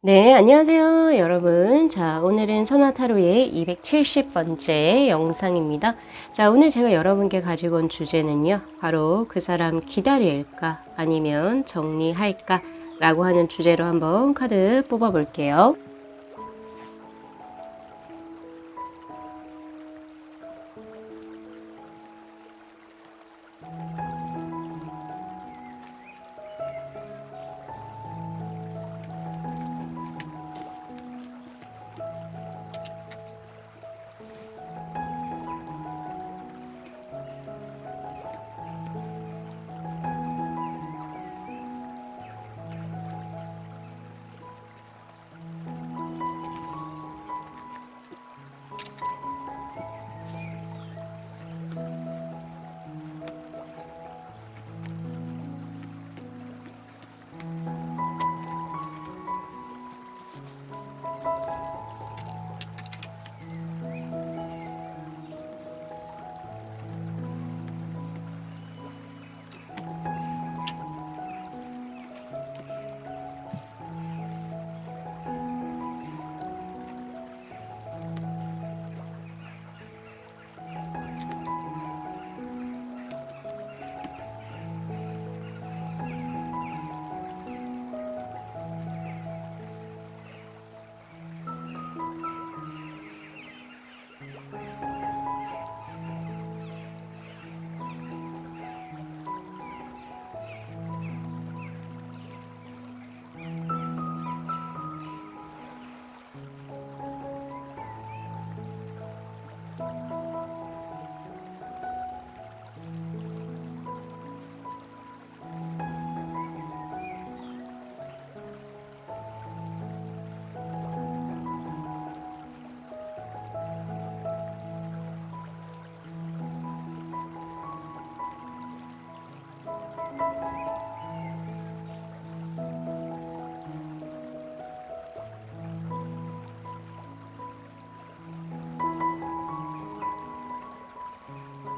네, 안녕하세요, 여러분. 자, 오늘은 선화타로의 270번째 영상입니다. 자, 오늘 제가 여러분께 가지고 온 주제는요, 바로 그 사람 기다릴까? 아니면 정리할까? 라고 하는 주제로 한번 카드 뽑아 볼게요.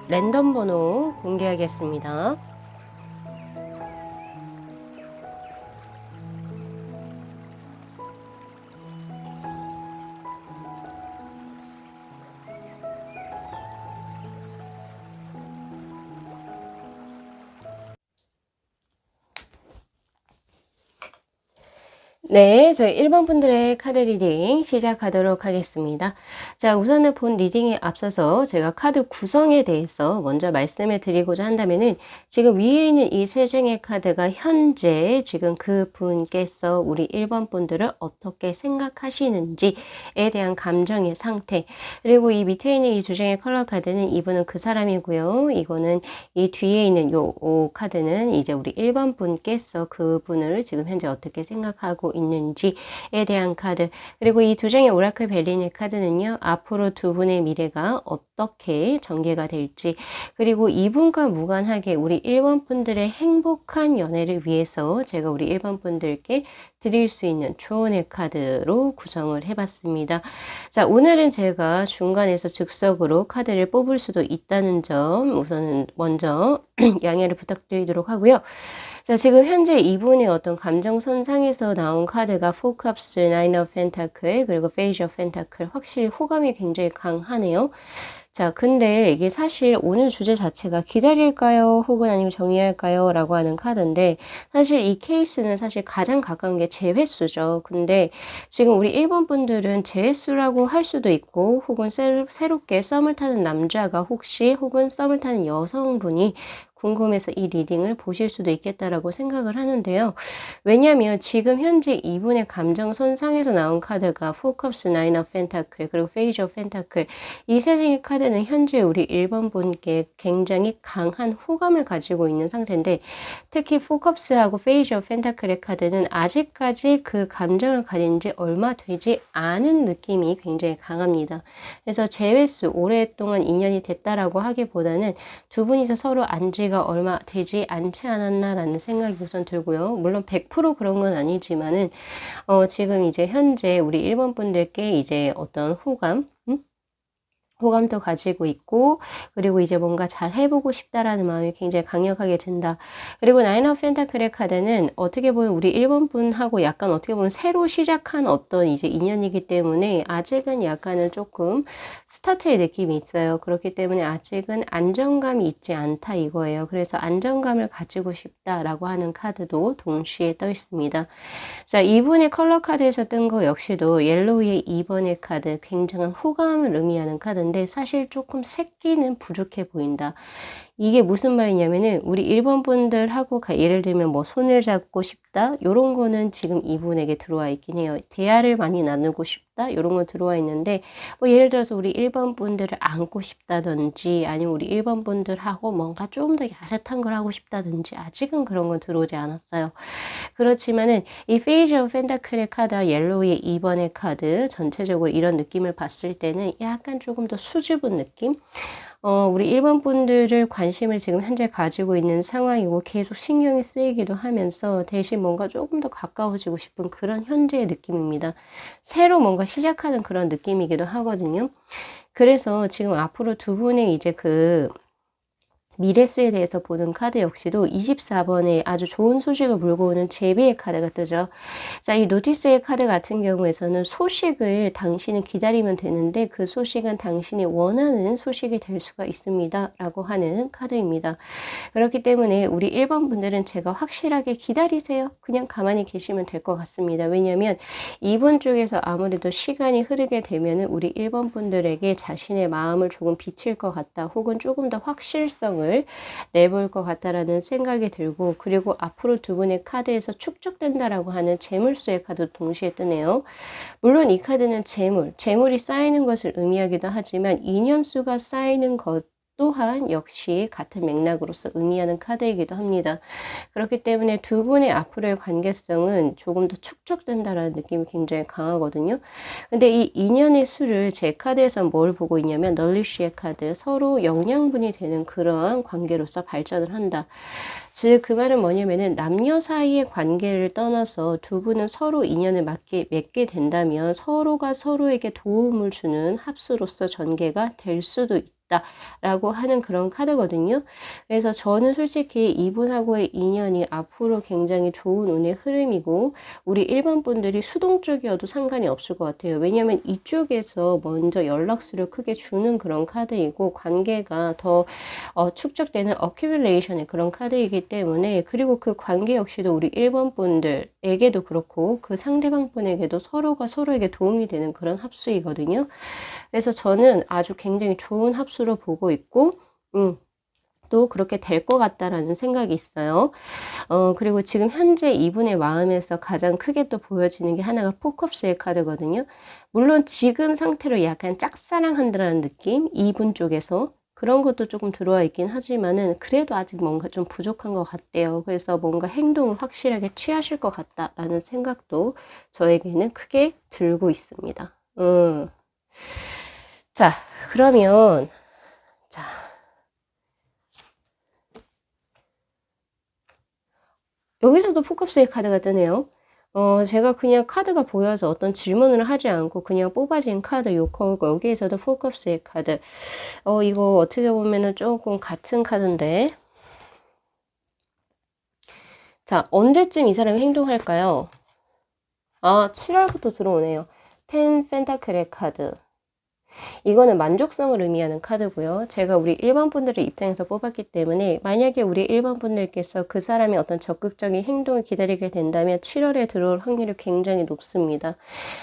랜덤 번호 공개하겠습니다. 네, 저희 1번 분들의 카드 리딩 시작하도록 하겠습니다. 자, 우선은 본 리딩에 앞서서 제가 카드 구성에 대해서 먼저 말씀을 드리고자 한다면은 지금 위에 있는 이 세 장의 카드가 현재 지금 그 분께서 우리 1번 분들을 어떻게 생각하시는지에 대한 감정의 상태, 그리고 이 밑에 있는 이 두 장의 컬러 카드는 이분은 그 사람이고요. 이거는 이 뒤에 있는 요 카드는 이제 우리 1번 분께서 그 분을 지금 현재 어떻게 생각하고 있는지에 대한 카드, 그리고 이 두 장의 오라클 벨리네 카드는요, 앞으로 두 분의 미래가 어떻게 전개가 될지, 그리고 이분과 무관하게 우리 1번 분들의 행복한 연애를 위해서 제가 우리 1번 분들께 드릴 수 있는 조언의 카드로 구성을 해봤습니다. 자, 오늘은 제가 중간에서 즉석으로 카드를 뽑을 수도 있다는 점 우선은 먼저 양해를 부탁드리도록 하고요. 자, 지금 현재 이분의 어떤 감정 손상에서 나온 카드가 Four Cups, Nine of Pentacle, 그리고 Page of Pentacle. 확실히 호감이 굉장히 강하네요. 자, 근데 이게 사실 오늘 주제 자체가 기다릴까요? 혹은 아니면 정리할까요? 라고 하는 카드인데, 사실 이 케이스는 사실 가장 가까운 게 재회수죠. 근데 지금 우리 1번 분들은 재회수라고 할 수도 있고, 혹은 새롭게 썸을 타는 남자가 혹시, 혹은 썸을 타는 여성분이 궁금해서 이 리딩을 보실 수도 있겠다라고 생각을 하는데요. 왜냐하면 지금 현재 이분의 감정 손상에서 나온 카드가 Four Cups, Nine of Pentacle, 그리고 Page of Pentacle. 이 세 장의 카드는 현재 우리 1번 분께 굉장히 강한 호감을 가지고 있는 상태인데, 특히 Four Cups하고 Page of Pentacle의 카드는 아직까지 그 감정을 가진 지 얼마 되지 않은 느낌이 굉장히 강합니다. 그래서 재회수, 오랫동안 인연이 됐다라고 하기보다는 두 분이서 서로 안 지가 얼마 되지 않지 않았나라는 생각이 우선 들고요. 물론 100% 그런 건 아니지만은 지금 이제 현재 우리 1번 분들께 이제 어떤 호감, 호감도 가지고 있고, 그리고 이제 뭔가 잘 해보고 싶다라는 마음이 굉장히 강력하게 든다. 그리고 나인 오브 펜타클의 카드는 어떻게 보면 우리 1번 분하고 약간 어떻게 보면 새로 시작한 어떤 이제 인연이기 때문에 아직은 약간은 조금 스타트의 느낌이 있어요. 그렇기 때문에 아직은 안정감이 있지 않다 이거예요. 그래서 안정감을 가지고 싶다라고 하는 카드도 동시에 떠 있습니다. 자, 2분의 컬러 카드에서 뜬 거 역시도 옐로우의 2번의 카드, 굉장한 호감을 의미하는 카드인데 사실 조금 새끼는 부족해 보인다. 이게 무슨 말이냐면은 우리 1번 분들하고 예를 들면 뭐 손을 잡고 싶다 요런 거는 지금 이분에게 들어와 있긴 해요. 대화를 많이 나누고 싶다 요런 거 들어와 있는데 뭐 예를 들어서 우리 1번 분들을 안고 싶다든지 아니면 우리 1번 분들하고 뭔가 좀 더 야릇한 걸 하고 싶다든지 아직은 그런 건 들어오지 않았어요. 그렇지만은 이 페이지 오브 펜타클의 카드와 옐로우의 2번의 카드 전체적으로 이런 느낌을 봤을 때는 약간 조금 더 수줍은 느낌? 우리 1번 분들을 관심을 지금 현재 가지고 있는 상황이고 계속 신경이 쓰이기도 하면서 대신 뭔가 조금 더 가까워지고 싶은 그런 현재의 느낌입니다. 새로 뭔가 시작하는 그런 느낌이기도 하거든요. 그래서 지금 앞으로 두 분의 이제 그 미래수에 대해서 보는 카드 역시도 24번에 아주 좋은 소식을 몰고 오는 제비의 카드가 뜨죠. 자, 이 노티스의 카드 같은 경우에서는 소식을 당신은 기다리면 되는데 그 소식은 당신이 원하는 소식이 될 수가 있습니다. 라고 하는 카드입니다. 그렇기 때문에 우리 1번 분들은 제가 확실하게 기다리세요. 그냥 가만히 계시면 될 것 같습니다. 왜냐하면 2번 쪽에서 아무래도 시간이 흐르게 되면 우리 1번 분들에게 자신의 마음을 조금 비칠 것 같다. 혹은 조금 더 확실성을 내볼 것 같다라는 생각이 들고 그리고 앞으로 두 분의 카드에서 축적된다라고 하는 재물수의 카드 동시에 뜨네요. 물론 이 카드는 재물이 쌓이는 것을 의미하기도 하지만 인연수가 쌓이는 것 또한 역시 같은 맥락으로서 의미하는 카드이기도 합니다. 그렇기 때문에 두 분의 앞으로의 관계성은 조금 더 축적된다라는 느낌이 굉장히 강하거든요. 근데 이 인연의 수를 제 카드에선 뭘 보고 있냐면 널리쉬의 카드, 서로 영양분이 되는 그러한 관계로서 발전을 한다. 즉, 그 말은 뭐냐면은 남녀 사이의 관계를 떠나서 두 분은 서로 인연을 맺게 된다면 서로가 서로에게 도움을 주는 합수로서 전개가 될 수도 있다. 라고 하는 그런 카드거든요. 그래서 저는 솔직히 이분하고의 인연이 앞으로 굉장히 좋은 운의 흐름이고 우리 1번 분들이 수동적이어도 상관이 없을 것 같아요. 왜냐하면 이쪽에서 먼저 연락수를 크게 주는 그런 카드이고 관계가 더 축적되는 어큐뮬레이션의 그런 카드이기 때문에 그리고 그 관계 역시도 우리 1번 분들에게도 그렇고 그 상대방 분에게도 서로가 서로에게 도움이 되는 그런 합수이거든요. 그래서 저는 아주 굉장히 좋은 합수로 보고 있고 또 그렇게 될 것 같다라는 생각이 있어요. 그리고 지금 현재 이분의 마음에서 가장 크게 또 보여지는 게 하나가 포컵스의 카드거든요. 물론 지금 상태로 약간 짝사랑한다는 느낌, 이분 쪽에서 그런 것도 조금 들어와 있긴 하지만은 그래도 아직 뭔가 좀 부족한 것 같대요. 그래서 뭔가 행동을 확실하게 취하실 것 같다라는 생각도 저에게는 크게 들고 있습니다. 자, 그러면 자. 여기서도 포컵스의 카드가 뜨네요. 제가 그냥 카드가 보여서 어떤 질문을 하지 않고 그냥 뽑아진 카드 요커고 여기에서도 포컵스의 카드. 이거 어떻게 보면은 조금 같은 카드인데. 자, 언제쯤 이 사람이 행동할까요? 7월부터 들어오네요. 10 펜타클의 카드. 이거는 만족성을 의미하는 카드고요. 제가 우리 1번 분들의 입장에서 뽑았기 때문에 만약에 우리 1번 분들께서 그 사람의 어떤 적극적인 행동을 기다리게 된다면 7월에 들어올 확률이 굉장히 높습니다.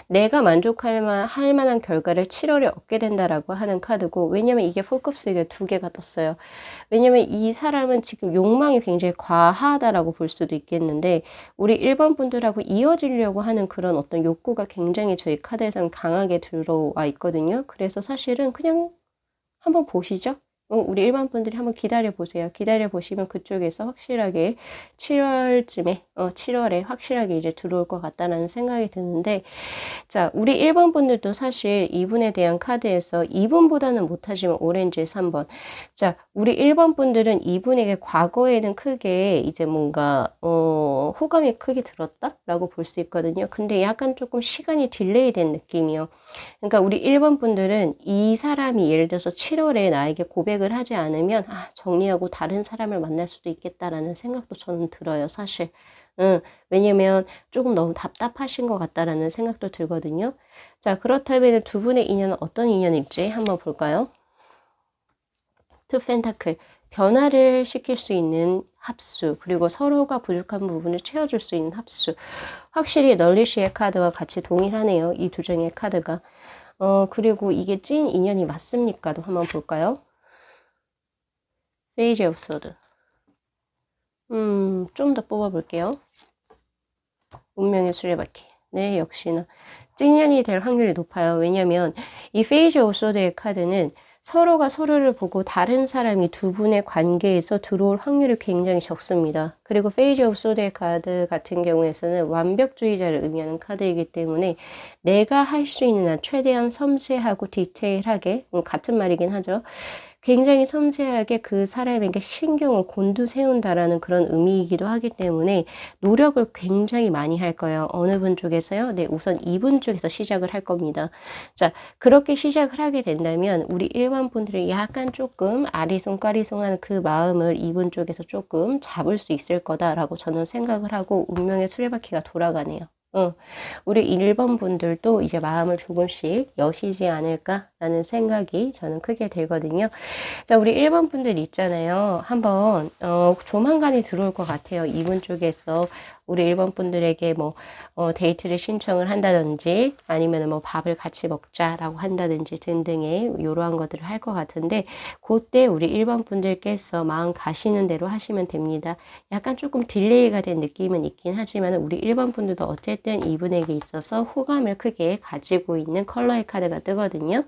내가 할 만한 결과를 7월에 얻게 된다라고 하는 카드고 왜냐면 이게 포커스가 두 개가 떴어요. 왜냐면 이 사람은 지금 욕망이 굉장히 과하다라고 볼 수도 있겠는데 우리 1번 분들하고 이어지려고 하는 그런 어떤 욕구가 굉장히 저희 카드에서는 강하게 들어와 있거든요. 그래서 사실은 그냥 한번 보시죠. 우리 일반 분들이 한번 기다려 보세요. 기다려 보시면 그쪽에서 확실하게 7월쯤에, 7월에 확실하게 이제 들어올 것 같다라는 생각이 드는데, 자, 우리 1번 분들도 사실 이분에 대한 카드에서 2번보다는 못하지만 오렌지 3번. 자, 우리 1번 분들은 이분에게 과거에는 크게 이제 뭔가, 호감이 크게 들었다라고 볼 수 있거든요. 근데 약간 조금 시간이 딜레이 된 느낌이요. 그러니까 우리 1번 분들은 이 사람이 예를 들어서 7월에 나에게 고백을 하지 않으면 정리하고 다른 사람을 만날 수도 있겠다라는 생각도 저는 들어요, 사실. 응, 왜냐면 조금 너무 답답하신 것 같다라는 생각도 들거든요. 자, 그렇다면 두 분의 인연은 어떤 인연일지 한번 볼까요? 투 펜타클. 변화를 시킬 수 있는 합수, 그리고 서로가 부족한 부분을 채워줄 수 있는 합수. 확실히 널리시의 카드와 같이 동일하네요. 이 두 장의 카드가. 그리고 이게 찐 인연이 맞습니까?도 한번 볼까요? 페이지 오브 소드. 좀 더 뽑아볼게요. 운명의 수레바퀴. 네, 역시나 찐년이 될 확률이 높아요. 왜냐면 이 페이지 오브 소드의 카드는 서로가 서로를 보고 다른 사람이 두 분의 관계에서 들어올 확률이 굉장히 적습니다. 그리고 페이지 오브 소드의 카드 같은 경우에서는 완벽주의자를 의미하는 카드이기 때문에 내가 할 수 있는 한 최대한 섬세하고 디테일하게, 같은 말이긴 하죠. 굉장히 섬세하게 그 사람에게 신경을 곤두세운다라는 그런 의미이기도 하기 때문에 노력을 굉장히 많이 할 거예요. 어느 분 쪽에서요? 네, 우선 이분 쪽에서 시작을 할 겁니다. 자, 그렇게 시작을 하게 된다면 우리 일반 분들이 약간 조금 아리송까리송한 그 마음을 이분 쪽에서 조금 잡을 수 있을 거다라고 저는 생각을 하고 운명의 수레바퀴가 돌아가네요. 우리 1번 분들도 이제 마음을 조금씩 여시지 않을까라는 생각이 저는 크게 들거든요. 자, 우리 1번 분들 있잖아요. 한번, 조만간에 들어올 것 같아요. 이분 쪽에서 우리 1번 분들에게 뭐, 데이트를 신청을 한다든지 아니면 뭐 밥을 같이 먹자라고 한다든지 등등의 이러한 것들을 할 것 같은데, 그때 우리 1번 분들께서 마음 가시는 대로 하시면 됩니다. 약간 조금 딜레이가 된 느낌은 있긴 하지만 우리 1번 분들도 어쨌든 이분에게 있어서 호감을 크게 가지고 있는 컬러의 카드가 뜨거든요.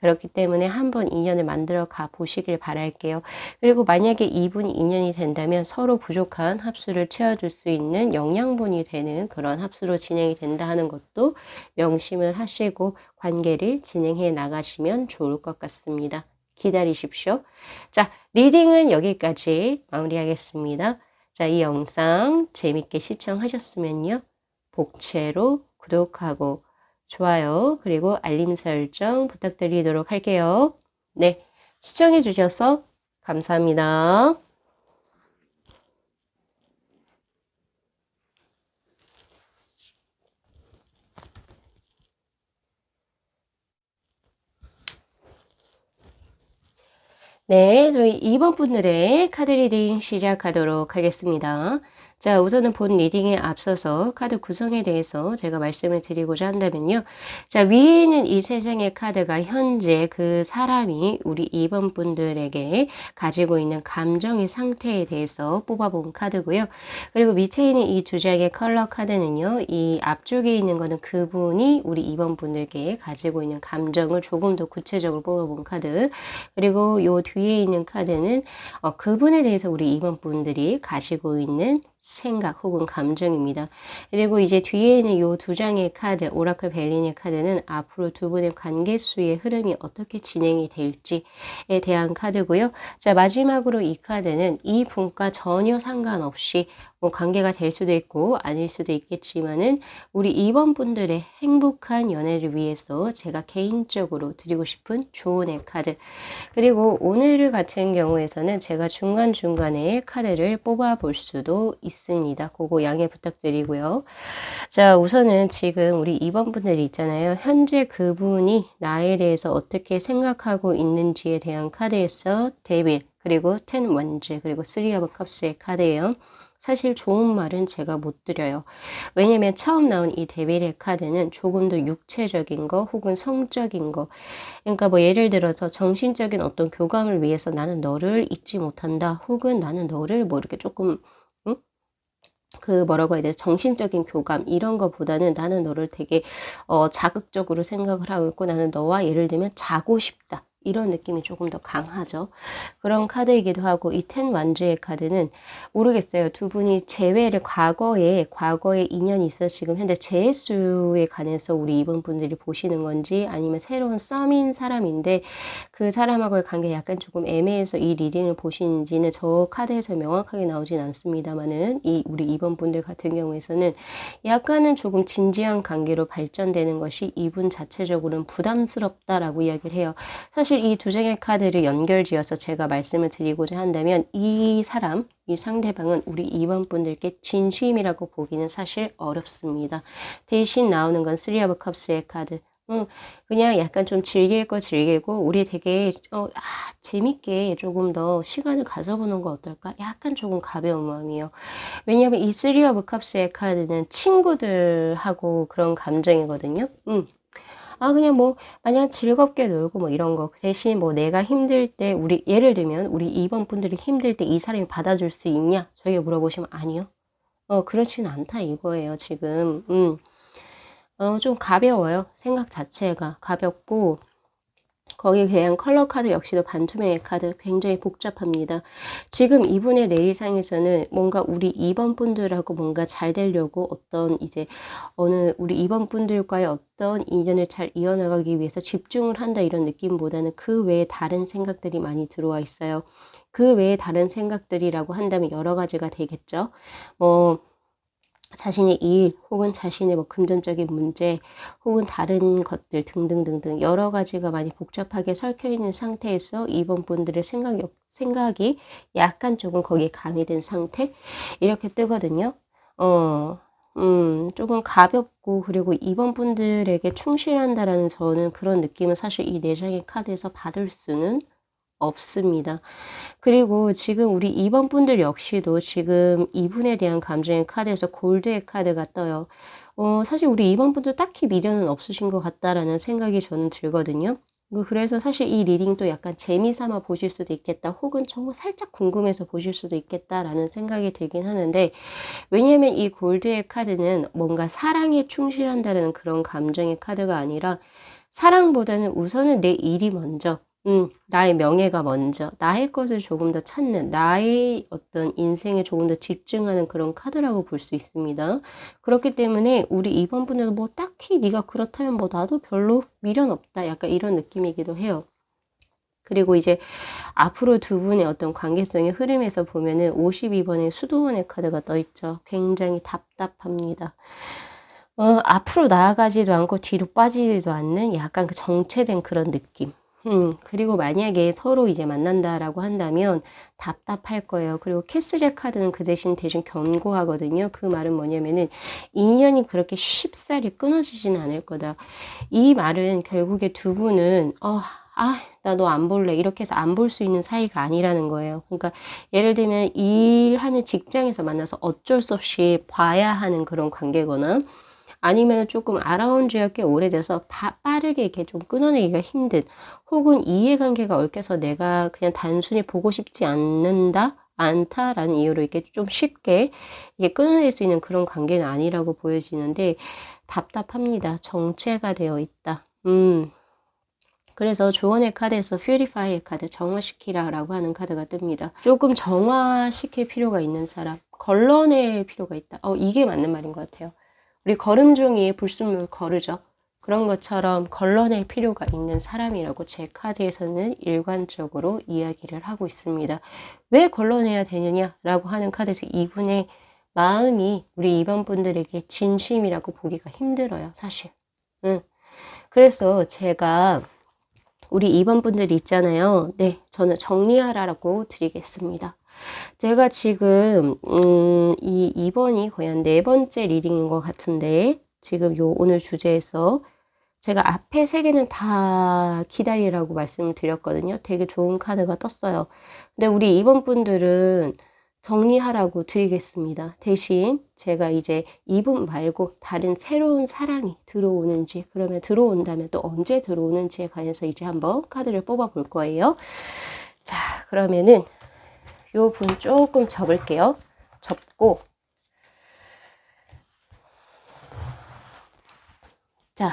그렇기 때문에 한번 인연을 만들어 가 보시길 바랄게요. 그리고 만약에 이분이 인연이 된다면 서로 부족한 합수를 채워줄 수 있는 영양분이 되는 그런 합수로 진행이 된다 하는 것도 명심을 하시고 관계를 진행해 나가시면 좋을 것 같습니다. 기다리십시오. 자, 리딩은 여기까지 마무리하겠습니다. 자, 이 영상 재밌게 시청하셨으면요. 복채로 구독하고 좋아요, 그리고 알림 설정 부탁드리도록 할게요. 네, 시청해 주셔서 감사합니다. 네, 저희 2번 분들의 카드 리딩 시작하도록 하겠습니다. 자, 우선은 본 리딩에 앞서서 카드 구성에 대해서 제가 말씀을 드리고자 한다면요. 자, 위에 있는 이 세 장의 카드가 현재 그 사람이 우리 2번 분들에게 가지고 있는 감정의 상태에 대해서 뽑아본 카드고요. 그리고 밑에 있는 이 두 장의 컬러 카드는요. 이 앞쪽에 있는 거는 그분이 우리 2번 분들께 가지고 있는 감정을 조금 더 구체적으로 뽑아본 카드. 그리고 요 뒤에 있는 카드는 그분에 대해서 우리 2번 분들이 가지고 있는 생각 혹은 감정입니다. 그리고 이제 뒤에 있는 요 두 장의 카드, 오라클 벨린의 카드는 앞으로 두 분의 관계수의 흐름이 어떻게 진행이 될지에 대한 카드고요. 자, 마지막으로 이 카드는 이 분과 전혀 상관없이 뭐 관계가 될 수도 있고 아닐 수도 있겠지만은 우리 2번 분들의 행복한 연애를 위해서 제가 개인적으로 드리고 싶은 조언의 카드. 그리고 오늘 같은 경우에서는 제가 중간중간에 카드를 뽑아 볼 수도 있습니다. 그거 양해 부탁드리고요. 자, 우선은 지금 우리 2번 분들이 있잖아요. 현재 그분이 나에 대해서 어떻게 생각하고 있는지에 대한 카드에서 데빌, 그리고 10 원즈, 그리고 3 오브 컵스의 카드예요. 사실 좋은 말은 제가 못 드려요. 왜냐면 처음 나온 이 데빌의 카드는 조금 더 육체적인 거 혹은 성적인 거, 그러니까 뭐 예를 들어서 정신적인 어떤 교감을 위해서 나는 너를 잊지 못한다 혹은 나는 너를 뭐 이렇게 조금 그 뭐라고 해야 되지? 정신적인 교감 이런 거보다는 나는 너를 되게 자극적으로 생각을 하고 있고 나는 너와 예를 들면 자고 싶다. 이런 느낌이 조금 더 강하죠. 그런 카드이기도 하고 이 텐 완주의 카드는 모르겠어요. 두 분이 재회를 과거에 인연이 있어 지금 현재 재수에 관해서 우리 이번 분들이 보시는 건지 아니면 새로운 썸인 사람인데 그 사람하고의 관계 약간 조금 애매해서 이 리딩을 보시는지는 저 카드에서 명확하게 나오진 않습니다만은 이 우리 이번 분들 같은 경우에서는 약간은 조금 진지한 관계로 발전되는 것이 이분 자체적으로는 부담스럽다라고 이야기를 해요. 사실 이 두 장의 카드를 연결지어서 제가 말씀을 드리고자 한다면 이 사람, 이 상대방은 우리 이번 분들께 진심이라고 보기는 사실 어렵습니다. 대신 나오는 건 쓰리 오브 컵스의 카드. 그냥 약간 좀 즐길 거 즐기고 우리 되게 재밌게 조금 더 시간을 가져보는 거 어떨까? 약간 조금 가벼운 마음이에요. 왜냐하면 이 쓰리 오브 컵스의 카드는 친구들하고 그런 감정이거든요. 그냥 뭐, 마냥 즐겁게 놀고 뭐 이런 거. 대신 뭐 내가 힘들 때, 예를 들면, 우리 이번 분들이 힘들 때 이 사람이 받아줄 수 있냐? 저에게 물어보시면 아니요. 그렇진 않다 이거예요, 지금. 좀 가벼워요. 생각 자체가 가볍고, 거기에 대한 컬러 카드 역시도 반투명의 카드 굉장히 복잡합니다. 지금 이분의 내리상에서는 뭔가 우리 2번 분들하고 뭔가 잘 되려고 어떤 이제 우리 2번 분들과의 어떤 인연을 잘 이어나가기 위해서 집중을 한다 이런 느낌보다는 그 외에 다른 생각들이 많이 들어와 있어요. 그 외에 다른 생각들이라고 한다면 여러 가지가 되겠죠. 자신의 일 혹은 자신의 뭐 금전적인 문제 혹은 다른 것들 등등등등 여러 가지가 많이 복잡하게 섞여 있는 상태에서 이번 분들의 생각이 약간 조금 거기에 가미된 상태 이렇게 뜨거든요. 조금 가볍고 그리고 이번 분들에게 충실한다라는 저는 그런 느낌은 사실 이 네 장의 카드에서 받을 수는 없습니다. 그리고 지금 우리 2번 분들 역시도 지금 이분에 대한 감정의 카드에서 골드의 카드가 떠요. 사실 우리 2번 분들 딱히 미련은 없으신 것 같다라는 생각이 저는 들거든요. 그래서 사실 이 리딩도 약간 재미삼아 보실 수도 있겠다 혹은 정말 살짝 궁금해서 보실 수도 있겠다라는 생각이 들긴 하는데 왜냐하면 이 골드의 카드는 뭔가 사랑에 충실한다는 그런 감정의 카드가 아니라 사랑보다는 우선은 내 일이 먼저 나의 명예가 먼저, 나의 것을 조금 더 찾는, 나의 어떤 인생에 조금 더 집중하는 그런 카드라고 볼 수 있습니다. 그렇기 때문에 우리 이번 분들도 뭐 딱히 네가 그렇다면 뭐 나도 별로 미련 없다. 약간 이런 느낌이기도 해요. 그리고 이제 앞으로 두 분의 어떤 관계성의 흐름에서 보면은 52번의 수도원의 카드가 떠있죠. 굉장히 답답합니다. 앞으로 나아가지도 않고 뒤로 빠지지도 않는 약간 그 정체된 그런 느낌. 그리고 만약에 서로 이제 만난다라고 한다면 답답할 거예요. 그리고 캐슬의 카드는 그 대신 견고하거든요. 그 말은 뭐냐면은 인연이 그렇게 쉽사리 끊어지지는 않을 거다. 이 말은 결국에 두 분은 나 너 안 볼래. 이렇게 해서 안 볼 수 있는 사이가 아니라는 거예요. 그러니까 예를 들면 일하는 직장에서 만나서 어쩔 수 없이 봐야 하는 그런 관계거나 아니면 조금 알아온 지가 꽤 오래돼서 빠르게 이렇게 좀 끊어내기가 힘든 혹은 이해관계가 얽혀서 내가 그냥 단순히 보고 싶지 않다라는 이유로 이렇게 좀 쉽게 이게 끊어낼 수 있는 그런 관계는 아니라고 보여지는데 답답합니다. 정체가 되어 있다. 그래서 조언의 카드에서 퓨리파이의 카드, 정화시키라라고 하는 카드가 뜹니다. 조금 정화시킬 필요가 있는 사람, 걸러낼 필요가 있다. 이게 맞는 말인 것 같아요. 우리 걸음종이에 불순물 거르죠. 그런 것처럼 걸러낼 필요가 있는 사람이라고 제 카드에서는 일관적으로 이야기를 하고 있습니다. 왜 걸러내야 되느냐라고 하는 카드에서 이분의 마음이 우리 2번 분들에게 진심이라고 보기가 힘들어요, 사실. 그래서 제가 우리 2번 분들 있잖아요. 네, 저는 정리하라고 드리겠습니다. 제가 지금 이 2번이 거의 한 4번째 리딩인 것 같은데 지금 오늘 주제에서 제가 앞에 3개는 다 기다리라고 말씀을 드렸거든요. 되게 좋은 카드가 떴어요. 근데 우리 2번 분들은 정리하라고 드리겠습니다. 대신 제가 이제 이분 말고 다른 새로운 사랑이 들어오는지 그러면 들어온다면 또 언제 들어오는지에 관해서 이제 한번 카드를 뽑아 볼 거예요. 자, 그러면은 요 분 조금 접을게요. 접고 자,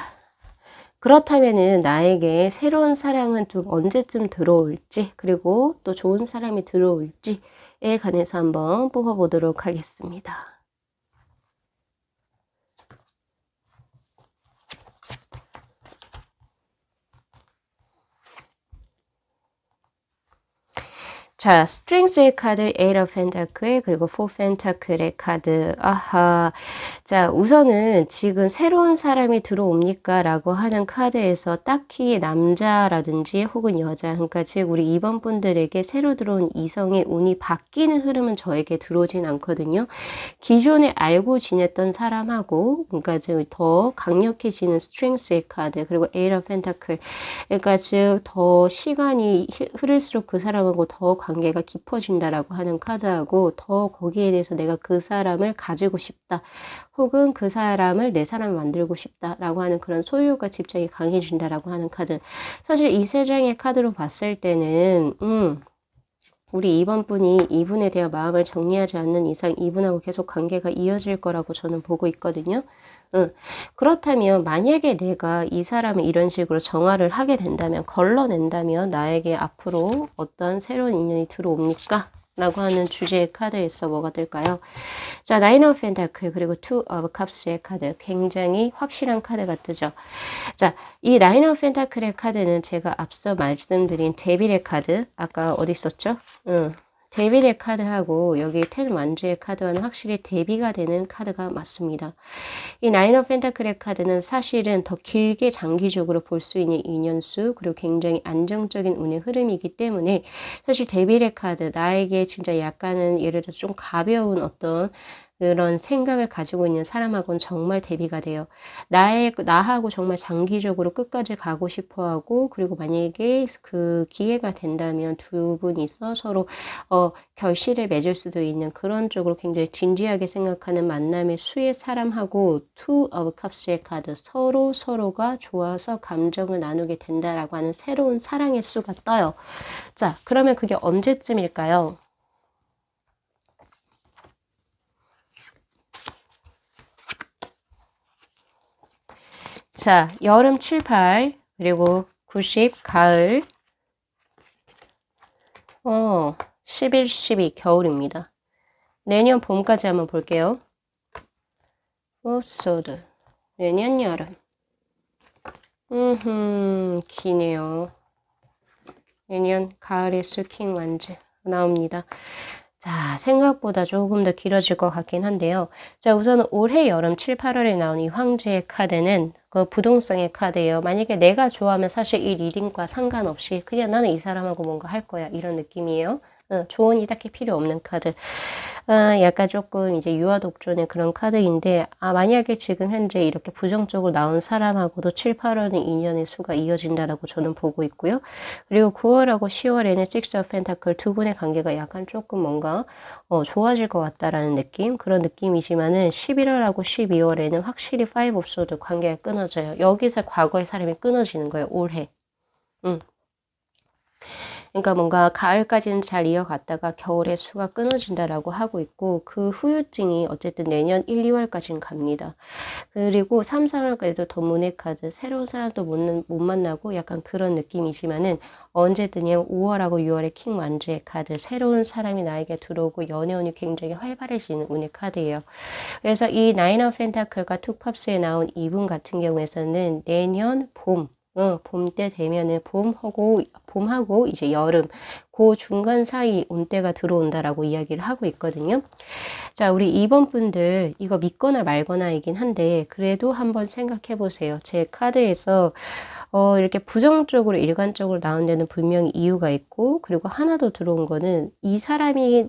그렇다면은 나에게 새로운 사랑은 좀 언제쯤 들어올지, 그리고 또 좋은 사람이 들어올지에 관해서 한번 뽑아보도록 하겠습니다. 자, 스트링스의 카드, 에이트 오브 펜타클, 그리고 포 펜타클의 카드. 아하. 자, 우선은 지금 새로운 사람이 들어옵니까? 라고 하는 카드에서 딱히 남자라든지 혹은 여자, 그러니까 즉 우리 2번 분들에게 새로 들어온 이성의 운이 바뀌는 흐름은 저에게 들어오진 않거든요. 기존에 알고 지냈던 사람하고, 그러니까 즉 더 강력해지는 스트링스의 카드, 그리고 에이트 오브 펜타클. 그러니까 즉 더 시간이 흐를수록 그 사람하고 더 관계가 깊어진다라고 하는 카드하고, 더 거기에 대해서 내가 그 사람을 가지고 싶다, 혹은 그 사람을 내 사람을 만들고 싶다라고 하는 그런 소유가 집착이 강해진다라고 하는 카드. 사실 이 세 장의 카드로 봤을 때는 우리 2번 분이 이분에 대한 마음을 정리하지 않는 이상 이분하고 계속 관계가 이어질 거라고 저는 보고 있거든요. 그렇다면 만약에 내가 이 사람을 이런 식으로 정화를 하게 된다면, 걸러낸다면 나에게 앞으로 어떤 새로운 인연이 들어옵니까? 라고 하는 주제의 카드에서 뭐가 될까요? 자, 나인 오브 펜타클, 그리고 투 오브 컵스의 카드. 굉장히 확실한 카드가 뜨죠. 자, 이 나인 오브 펜타클의 카드는 제가 앞서 말씀드린 데빌의 카드, 아까 어디 있었죠? 데빌의 카드하고 여기 텐 완주의 카드와는 확실히 대비가 되는 카드가 맞습니다. 이 나인 오브 펜타클의 카드는 사실은 더 길게 장기적으로 볼 수 있는 인연수, 그리고 굉장히 안정적인 운의 흐름이기 때문에 사실 데빌의 카드, 나에게 진짜 약간은 예를 들어서 좀 가벼운 어떤 그런 생각을 가지고 있는 사람하고는 정말 대비가 돼요. 나하고 정말 장기적으로 끝까지 가고 싶어 하고, 그리고 만약에 그 기회가 된다면 두 분이서 서로, 결실을 맺을 수도 있는 그런 쪽으로 굉장히 진지하게 생각하는 만남의 수의 사람하고, 투 오브 컵스의 카드, 서로가 좋아서 감정을 나누게 된다라고 하는 새로운 사랑의 수가 떠요. 자, 그러면 그게 언제쯤일까요? 자, 여름 7, 8, 그리고 90, 가을, 11, 12, 겨울입니다. 내년 봄까지 한번 볼게요. 소드. 내년 여름. 기네요. 내년 가을의 수킹 완즈 나옵니다. 자, 생각보다 조금 더 길어질 것 같긴 한데요. 자, 우선 올해 여름 7, 8월에 나온 이 황제의 카드는 그 부동성의 카드예요. 만약에 내가 좋아하면 사실 이 리딩과 상관없이 그냥 나는 이 사람하고 뭔가 할 거야, 이런 느낌이에요. 조언이 딱히 필요 없는 카드. 약간 조금 이제 유아독존의 그런 카드인데, 만약에 지금 현재 이렇게 부정적으로 나온 사람하고도 7, 8월은 인연의 수가 이어진다라고 저는 보고 있고요. 그리고 9월하고 10월에는 Six of Pentacle 두 분의 관계가 약간 조금 뭔가 좋아질 것 같다라는 느낌, 그런 느낌이지만은 11월하고 12월에는 확실히 Five of Swords 관계가 끊어져요. 여기서 과거의 사람이 끊어지는 거예요, 올해. 그러니까 뭔가 가을까지는 잘 이어갔다가 겨울에 수가 끊어진다라고 하고 있고, 그 후유증이 어쨌든 내년 1, 2월까지는 갑니다. 그리고 3, 4월까지도 더 문의 카드, 새로운 사람도 못 만나고 약간 그런 느낌이지만은 언제든요 5월하고 6월에 킹 완주의 카드, 새로운 사람이 나에게 들어오고 연애운이 굉장히 활발해지는 운의 카드예요. 그래서 이 나인 오브 펜타클과 투 컵스에 나온 이분 같은 경우에서는 내년 봄, 봄 때 되면은 봄하고 이제 여름, 그 중간 사이 온때가 들어온다라고 이야기를 하고 있거든요. 자, 우리 2번 분들 이거 믿거나 말거나이긴 한데 그래도 한번 생각해 보세요. 제 카드에서 이렇게 부정적으로 일관적으로 나온 데는 분명히 이유가 있고, 그리고 하나 더 들어온 거는 이 사람이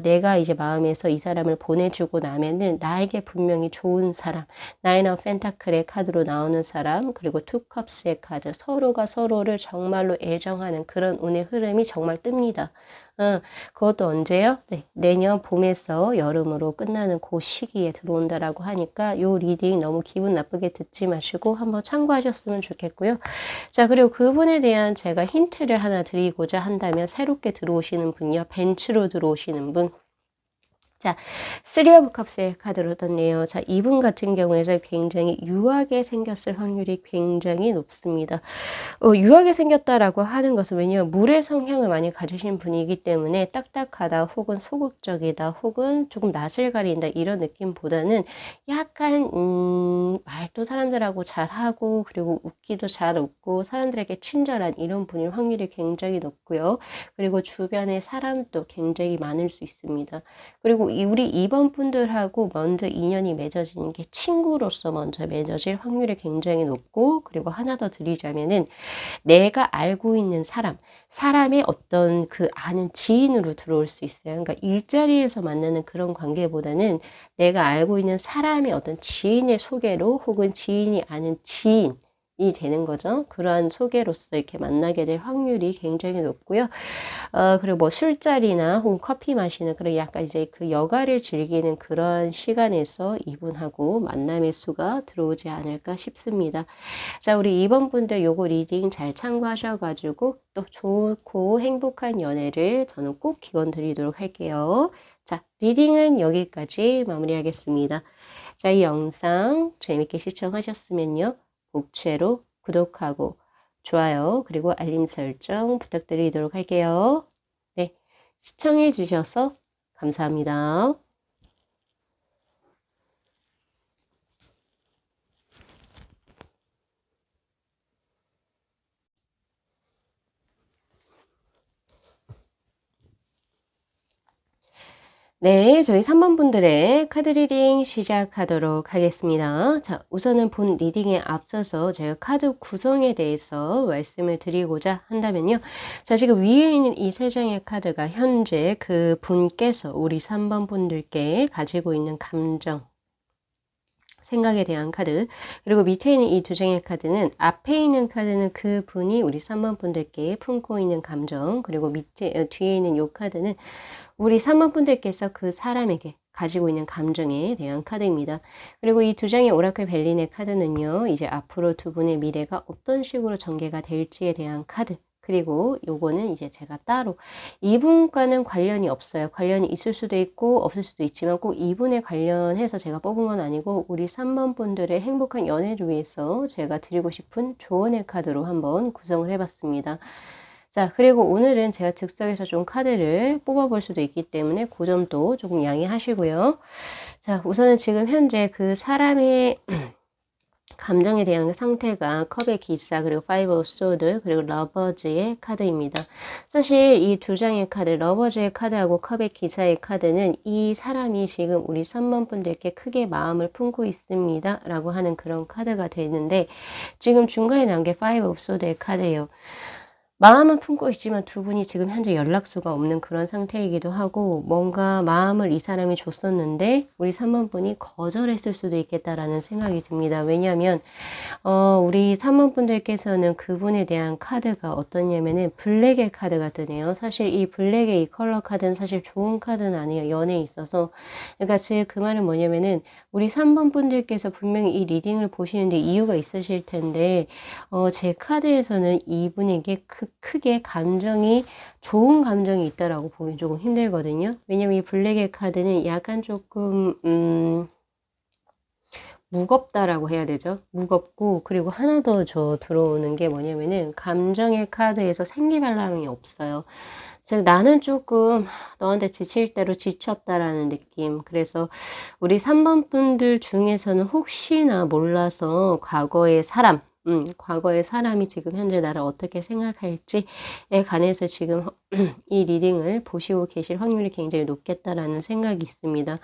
내가 이제 마음에서 이 사람을 보내주고 나면은 나에게 분명히 좋은 사람, 나인 오브 펜타클의 카드로 나오는 사람, 그리고 투 컵스의 카드, 서로가 서로를 정말로 애정하는 그런 운의 흐름이 정말 뜹니다. 그것도 언제요? 네, 내년 봄에서 여름으로 끝나는 그 시기에 들어온다라고 하니까 요 리딩 너무 기분 나쁘게 듣지 마시고 한번 참고하셨으면 좋겠고요. 자, 그리고 그분에 대한 제가 힌트를 하나 드리고자 한다면, 새롭게 들어오시는 분이요, 벤츠로 들어오시는 분. 자, 3 오브 컵스의 카드로 떴네요. 자, 이분 같은 경우에는 굉장히 유하게 생겼을 확률이 굉장히 높습니다. 유하게 생겼다라고 하는 것은 왜냐면 물의 성향을 많이 가지신 분이기 때문에 딱딱하다 혹은 소극적이다 혹은 조금 낯을 가린다 이런 느낌보다는 약간 말도 사람들하고 잘하고 그리고 웃기도 잘 웃고 사람들에게 친절한 이런 분일 확률이 굉장히 높고요. 그리고 주변에 사람도 굉장히 많을 수 있습니다. 그리고 우리 2번 분들하고 먼저 인연이 맺어지는 게 친구로서 먼저 맺어질 확률이 굉장히 높고 그리고 하나 더 드리자면은 내가 알고 있는 사람의 어떤 그 아는 지인으로 들어올 수 있어요. 그러니까 일자리에서 만나는 그런 관계보다는 내가 알고 있는 사람의 어떤 지인의 소개로 혹은 지인이 아는 지인이 되는 거죠. 그러한 소개로서 이렇게 만나게 될 확률이 굉장히 높고요. 그리고 뭐 술자리나 혹은 커피 마시는 그런 약간 이제 그 여가를 즐기는 그런 시간에서 이분하고 만남의 수가 들어오지 않을까 싶습니다. 자, 우리 2번 분들 요거 리딩 잘 참고하셔가지고 또 좋고 행복한 연애를 저는 꼭 기원 드리도록 할게요. 자, 리딩은 여기까지 마무리하겠습니다. 자, 이 영상 재밌게 시청하셨으면요. 복채로 구독하고 좋아요, 그리고 알림 설정 부탁드리도록 할게요. 네, 시청해 주셔서 감사합니다. 네, 저희 3번 분들의 카드 리딩 시작하도록 하겠습니다. 자, 우선은 본 리딩에 앞서서 제가 카드 구성에 대해서 말씀을 드리고자 한다면요. 자, 지금 위에 있는 이 세 장의 카드가 현재 그 분께서 우리 3번 분들께 가지고 있는 감정, 생각에 대한 카드, 그리고 밑에 있는 이 두 장의 카드는 앞에 있는 카드는 그 분이 우리 3번 분들께 품고 있는 감정, 그리고 뒤에 있는 이 카드는 우리 3번 분들께서 그 사람에게 가지고 있는 감정에 대한 카드입니다. 그리고 이 두 장의 오라클 벨린의 카드는요. 이제 앞으로 두 분의 미래가 어떤 식으로 전개가 될지에 대한 카드. 그리고 요거는 이제 제가 따로 이분과는 관련이 없어요. 관련이 있을 수도 있고 없을 수도 있지만 꼭 이분에 관련해서 제가 뽑은 건 아니고 우리 3번 분들의 행복한 연애를 위해서 제가 드리고 싶은 조언의 카드로 한번 구성을 해봤습니다. 자, 그리고 오늘은 제가 즉석에서 좀 카드를 뽑아볼 수도 있기 때문에 그 점도 조금 양해하시고요. 자, 우선은 지금 현재 그 사람의 감정에 대한 상태가 컵의 기사, 그리고 파이브 오브 소드, 그리고 러버즈의 카드입니다. 사실 이 두 장의 카드, 러버즈의 카드하고 컵의 기사의 카드는 이 사람이 지금 우리 3번 분들께 크게 마음을 품고 있습니다. 라고 하는 그런 카드가 되는데 지금 중간에 나온 게 파이브 오브 소드의 카드예요. 마음은 품고 있지만 두 분이 지금 현재 연락처가 없는 그런 상태이기도 하고 뭔가 마음을 이 사람이 줬었는데 우리 3번 분이 거절했을 수도 있겠다라는 생각이 듭니다. 왜냐하면 우리 3번 분들께서는 그분에 대한 카드가 어떠냐면은 블랙의 카드가 뜨네요. 사실 이 블랙의 이 컬러 카드는 사실 좋은 카드는 아니에요. 연애에 있어서. 그러니까 제 그 말은 뭐냐면은 우리 3번 분들께서 분명히 이 리딩을 보시는데 이유가 있으실 텐데 제 카드에서는 이분에게 크게 감정이 좋은 감정이 있다라고 보기 조금 힘들거든요. 왜냐면 이 블랙의 카드는 약간 조금 무겁다라고 해야 되죠. 무겁고 그리고 하나 더 저 들어오는 게 뭐냐면은 감정의 카드에서 생기발랄함이 없어요. 즉 나는 조금 너한테 지칠 대로 지쳤다라는 느낌. 그래서 우리 3번 분들 중에서는 혹시나 몰라서 과거의 사람이 지금 현재 나를 어떻게 생각할지에 관해서 지금 이 리딩을 보시고 계실 확률이 굉장히 높겠다라는 생각이 있습니다.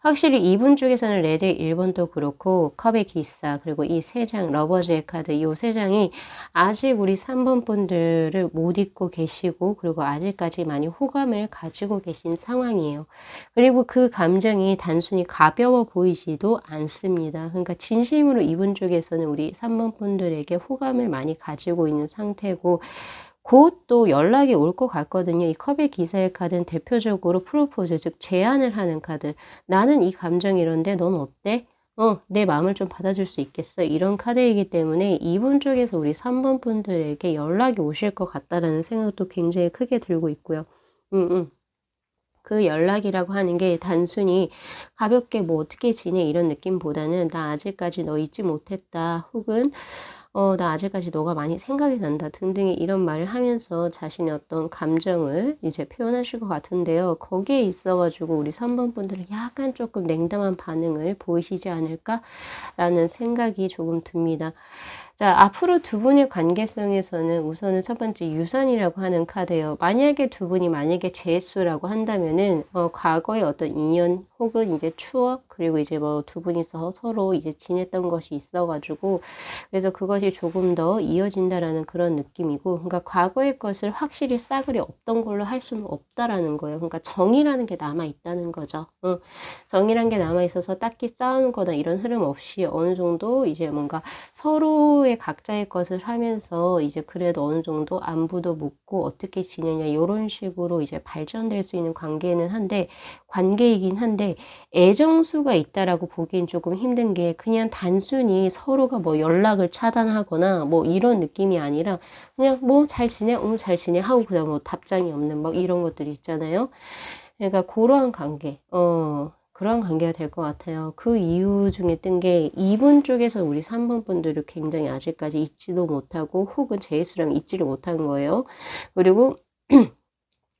확실히 이분 쪽에서는 레드 1번도 그렇고 컵의 기사 그리고 이 세 장 러버즈의 카드 이 세 장이 아직 우리 3번 분들을 못 잊고 계시고 그리고 아직까지 많이 호감을 가지고 계신 상황이에요. 그리고 그 감정이 단순히 가벼워 보이지도 않습니다. 그러니까 진심으로 이분 쪽에서는 우리 3번 분들에게 호감을 많이 가지고 있는 상태고 곧 또 연락이 올 것 같거든요. 이 컵의 기사의 카드는 대표적으로 프로포즈, 즉 제안을 하는 카드. 나는 이 감정이 이런데 넌 어때? 내 마음을 좀 받아줄 수 있겠어? 이런 카드이기 때문에 이분 쪽에서 우리 3번 분들에게 연락이 오실 것 같다라는 생각도 굉장히 크게 들고 있고요. 그 연락이라고 하는 게 단순히 가볍게 뭐 어떻게 지내 이런 느낌보다는 나 아직까지 너 잊지 못했다 혹은 나 아직까지 너가 많이 생각이 난다 등등의 이런 말을 하면서 자신의 어떤 감정을 이제 표현하실 것 같은데요. 거기에 있어가지고 우리 3번 분들은 약간 조금 냉담한 반응을 보이시지 않을까라는 생각이 조금 듭니다. 자, 앞으로 두 분의 관계성에서는 우선은 첫 번째 유산이라고 하는 카드예요. 만약에 두 분이 만약에 재수라고 한다면은 과거의 어떤 인연 혹은 이제 추억 그리고 이제 뭐 두 분이서 서로 이제 지냈던 것이 있어가지고 그래서 그것이 조금 더 이어진다라는 그런 느낌이고 그러니까 과거의 것을 확실히 싸그리 없던 걸로 할 수는 없다라는 거예요. 그러니까 정이라는 게 남아 있다는 거죠. 정이란 게 남아 있어서 딱히 싸우는 거나 이런 흐름 없이 어느 정도 이제 뭔가 서로의 각자의 것을 하면서 이제 그래도 어느 정도 안부도 묻고 어떻게 지내냐 이런 식으로 이제 발전될 수 있는 관계이긴 한데 애정수가 있다라고 보기엔 조금 힘든 게 그냥 단순히 서로가 뭐 연락을 차단하거나 뭐 이런 느낌이 아니라 그냥 뭐 잘 지내? 잘 지내? 하고 그다음 뭐 답장이 없는 막 이런 것들이 있잖아요. 그러니까 그러한 관계, 그런 관계가 될 것 같아요. 그 이유 중에 뜬 게 2번 쪽에서 우리 3번 분들을 굉장히 아직까지 잊지도 못하고 혹은 제이수랑 잊지를 못한 거예요. 그리고